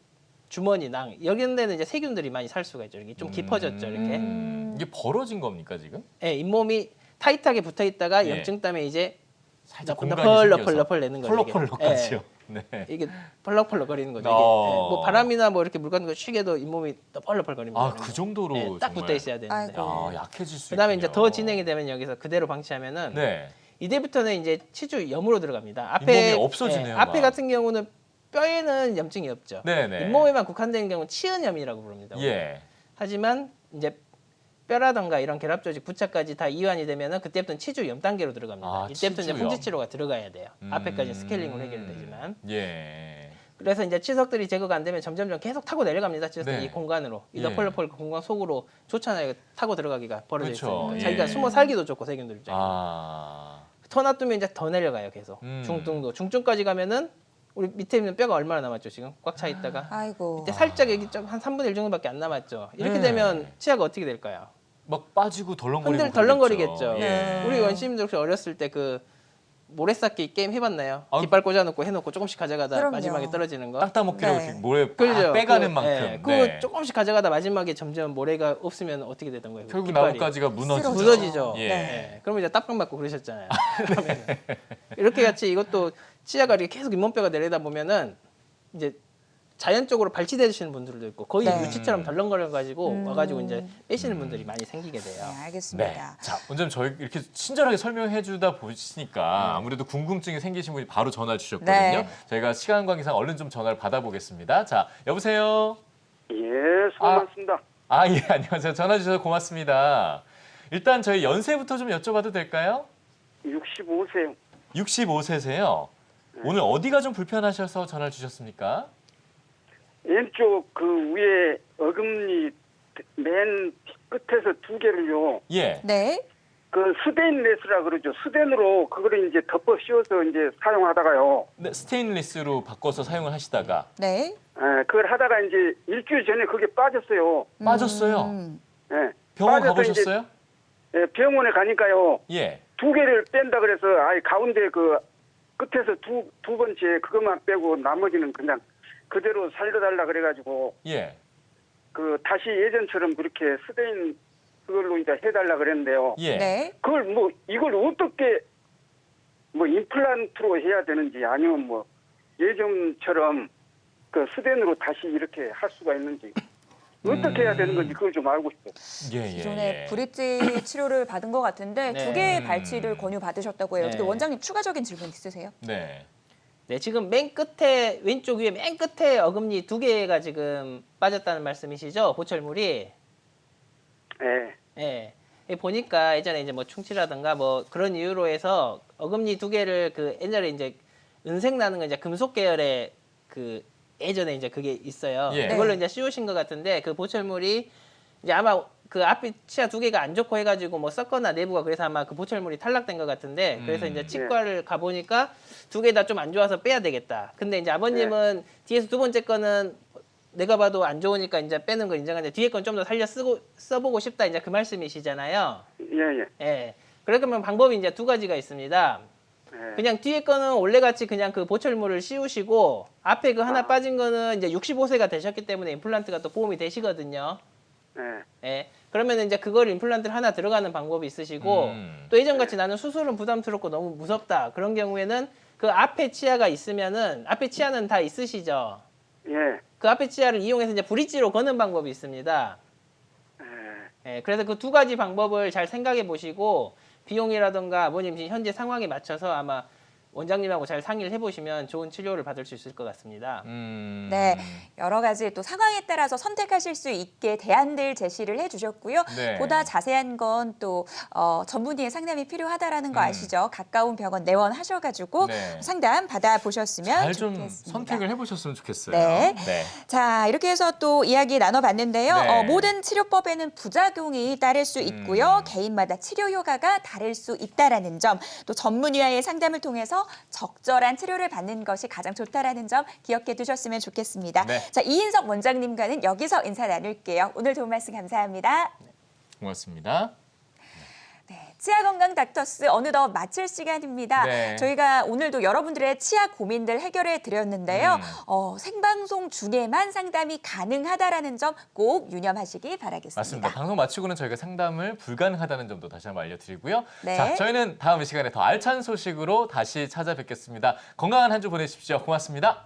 주머니 낭 여기 있는 데는 이제 세균들이 많이 살 수가 있죠. 이게 좀 깊어졌죠, 이렇게. 이게 벌어진 겁니까 지금? 예, 잇몸이 타이트하게 붙어 있다가 예. 염증 때문에 이제 살짝 너플 공간이 너플 생겨서. 너플 내는 거죠. 이게. 펄럭펄럭하지요. 예. 네. 이게 펄럭펄럭 거리는 거죠. 이게 어. 뭐 바람이나 뭐 이렇게 물 같은 거 쉬게도 잇몸이 펄럭펄럭 거립니다. 아, 그 정도로 예, 딱 정말. 붙어 있어야 되는데. 아이고. 아, 약해질 수 그다음에 있군요. 이제 더 진행이 되면 여기서 그대로 방치하면은 네. 이제부터는 이제 치주 염으로 들어갑니다. 잇몸이 없어지네요, 앞에 막. 같은 경우는 뼈에는 염증이 없죠. 네네. 잇몸에만 국한되는 경우는 치은염이라고 부릅니다. 예. 하지만 이제 뼈라던가 이런 결합 조직 부착까지 다 이완이 되면은 그때부터는 치주염 단계로 들어갑니다. 아, 이때부터 이제 치주염. 품질 치료가 들어가야 돼요. 앞에까지 스케일링으로 해결되지만. 예. 그래서 이제 치석들이 제거가 안 되면 점점점 계속 타고 내려갑니다. 치석들이 네. 이 공간으로 이 예. 너펄너펄 공간 속으로 좋잖아요. 타고 들어가기가 벌어져 그렇죠. 있으니까 예. 자기가 숨어 살기도 좋고 세균들 입장에. 아. 더 놔두면 이제 더 내려가요. 계속 중등도 중증까지 가면은 우리 밑에 있는 뼈가 얼마나 남았죠 지금 꽉 차 있다가 아이고. 이때 살짝 여기 좀 한 3분의 1 정도밖에 안 남았죠. 이렇게 네. 되면 치아가 어떻게 될까요? 막 빠지고 덜렁거리고 덜렁거리겠죠. 예. 우리 원시민들 혹시 어렸을 때 그 모래쌓기 게임 해봤나요? 아, 깃발 꽂아놓고 해놓고 조금씩 가져가다 그럼요. 마지막에 떨어지는 거. 딱딱 먹기로 네. 이렇게 모래 그죠? 빼가는 그, 만큼. 예, 그거 네. 조금씩 가져가다 마지막에 점점 모래가 없으면 어떻게 되던 거예요? 결국 깃발이. 나뭇가지가 무너지죠. 무너지죠. 예. 네. 그러면 이제 딱방 맞고 그러셨잖아요. 그러면은 이렇게 같이 이것도 치아가 이렇게 계속 잇몸뼈가 내리다 보면은 이제 자연적으로 발치되시는 분들도 있고 거의 네. 유치처럼 덜렁거려가지고 와가지고 이제 빼시는 분들이 많이 생기게 돼요. 네, 네. 알겠습니다. 자, 원장님 저희 이렇게 친절하게 설명해 주다 보시니까 아무래도 궁금증이 생기신 분이 바로 전화 주셨거든요. 네. 저희가 시간 관계상 얼른 좀 전화를 받아보겠습니다. 자, 여보세요. 예, 수고 많습니다. 아, 예, 안녕하세요. 전화 주셔서 고맙습니다. 일단 저희 연세부터 좀 여쭤봐도 될까요? 65세요. 65세세요. 오늘 어디가 좀 불편하셔서 전화를 주셨습니까? 왼쪽 그 위에 어금니 맨 끝에서 두 개를요. 예. 네. 그 스테인레스라 그러죠. 스텐으로 그거를 이제 덮어 씌워서 이제 사용하다가요. 네, 스테인리스로 바꿔서 사용을 하시다가 네. 그걸 하다가 이제 일주일 전에 그게 빠졌어요. 빠졌어요. 예. 병원 빠져서 가보셨어요? 이제, 병원에 가니까요. 예. 두 개를 뺀다 그래서 아예 가운데 그 끝에서 두 번째 그것만 빼고 나머지는 그냥 그대로 살려달라 그래가지고 예. 그 다시 예전처럼 그렇게 스테인 그걸로 이제 해달라 그랬는데요. 예. 네. 그걸 뭐 이걸 어떻게 뭐 임플란트로 해야 되는지 아니면 뭐 예전처럼 그 스텐으로 다시 이렇게 할 수가 있는지 어떻게 해야 되는 건지 그걸 좀 알고 싶어요. 예, 예, 기존에 예. 브릿지 치료를 받은 것 같은데 네. 두 개의 발치를 권유받으셨다고 해요. 어떻게 네. 원장님 추가적인 질문 있으세요? 네. 네, 지금 맨 끝에 왼쪽 위에 맨 끝에 어금니 두 개가 지금 빠졌다는 말씀이시죠? 보철물이. 예. 예. 이 보니까 예전에 이제 뭐 충치라든가 뭐 그런 이유로 해서 어금니 두 개를 그 옛날에 이제 은색 나는 건 이제 금속 계열의 그 예전에 이제 그게 있어요. 예. 그걸로 네. 이제 씌우신 것 같은데 그 보철물이 이제 아마 그 앞에 치아 두 개가 안 좋고 해가지고 뭐 썩거나 내부가 그래서 아마 그 보철물이 탈락된 것 같은데 그래서 이제 치과를 가보니까 두 개 다 좀 안 좋아서 빼야 되겠다. 근데 이제 아버님은 뒤에서 두 번째 거는 내가 봐도 안 좋으니까 이제 빼는 걸 인정하는데 뒤에 건 좀 더 살려 써보고 싶다 이제 그 말씀이시잖아요. 예. 예. 그러면 방법이 이제 두 가지가 있습니다. 예. 그냥 뒤에 거는 원래같이 그냥 그 보철물을 씌우시고 앞에 그 하나 빠진 거는 이제 65세가 되셨기 때문에 임플란트가 또 보험이 되시거든요. 예. 예. 그러면 이제 그걸 임플란트를 하나 들어가는 방법이 있으시고 또 예전같이 나는 수술은 부담스럽고 너무 무섭다. 그런 경우에는 그 앞에 치아가 있으면은 앞에 치아는 다 있으시죠? 예. 그 앞에 치아를 이용해서 이제 브릿지로 거는 방법이 있습니다. 예. 그래서 그 두 가지 방법을 잘 생각해 보시고 비용이라든가 아버님 지금 현재 상황에 맞춰서 아마 원장님하고 잘 상의를 해보시면 좋은 치료를 받을 수 있을 것 같습니다. 네, 여러 가지 또 상황에 따라서 선택하실 수 있게 대안들 제시를 해주셨고요. 네. 보다 자세한 건 또 전문의의 상담이 필요하다라는 거 아시죠? 가까운 병원 내원하셔가지고 네. 상담 받아보셨으면 잘 좀 좋겠습니다. 선택을 해보셨으면 좋겠어요. 네. 자, 이렇게 해서 또 이야기 나눠봤는데요. 네. 모든 치료법에는 부작용이 따를 수 있고요. 개인마다 치료 효과가 다를 수 있다라는 점, 또 전문의와의 상담을 통해서 적절한 치료를 받는 것이 가장 좋다라는 점 기억해 두셨으면 좋겠습니다. 네. 자, 이인석 원장님과는 여기서 인사 나눌게요. 오늘 좋은 말씀 감사합니다. 고맙습니다. 네, 치아 건강 닥터스 어느덧 마칠 시간입니다. 네. 저희가 오늘도 여러분들의 치아 고민들 해결해 드렸는데요. 생방송 중에만 상담이 가능하다라는 점 꼭 유념하시기 바라겠습니다. 맞습니다. 방송 마치고는 저희가 상담을 불가능하다는 점도 다시 한번 알려드리고요. 네. 자, 저희는 다음 시간에 더 알찬 소식으로 다시 찾아뵙겠습니다. 건강한 한 주 보내십시오. 고맙습니다.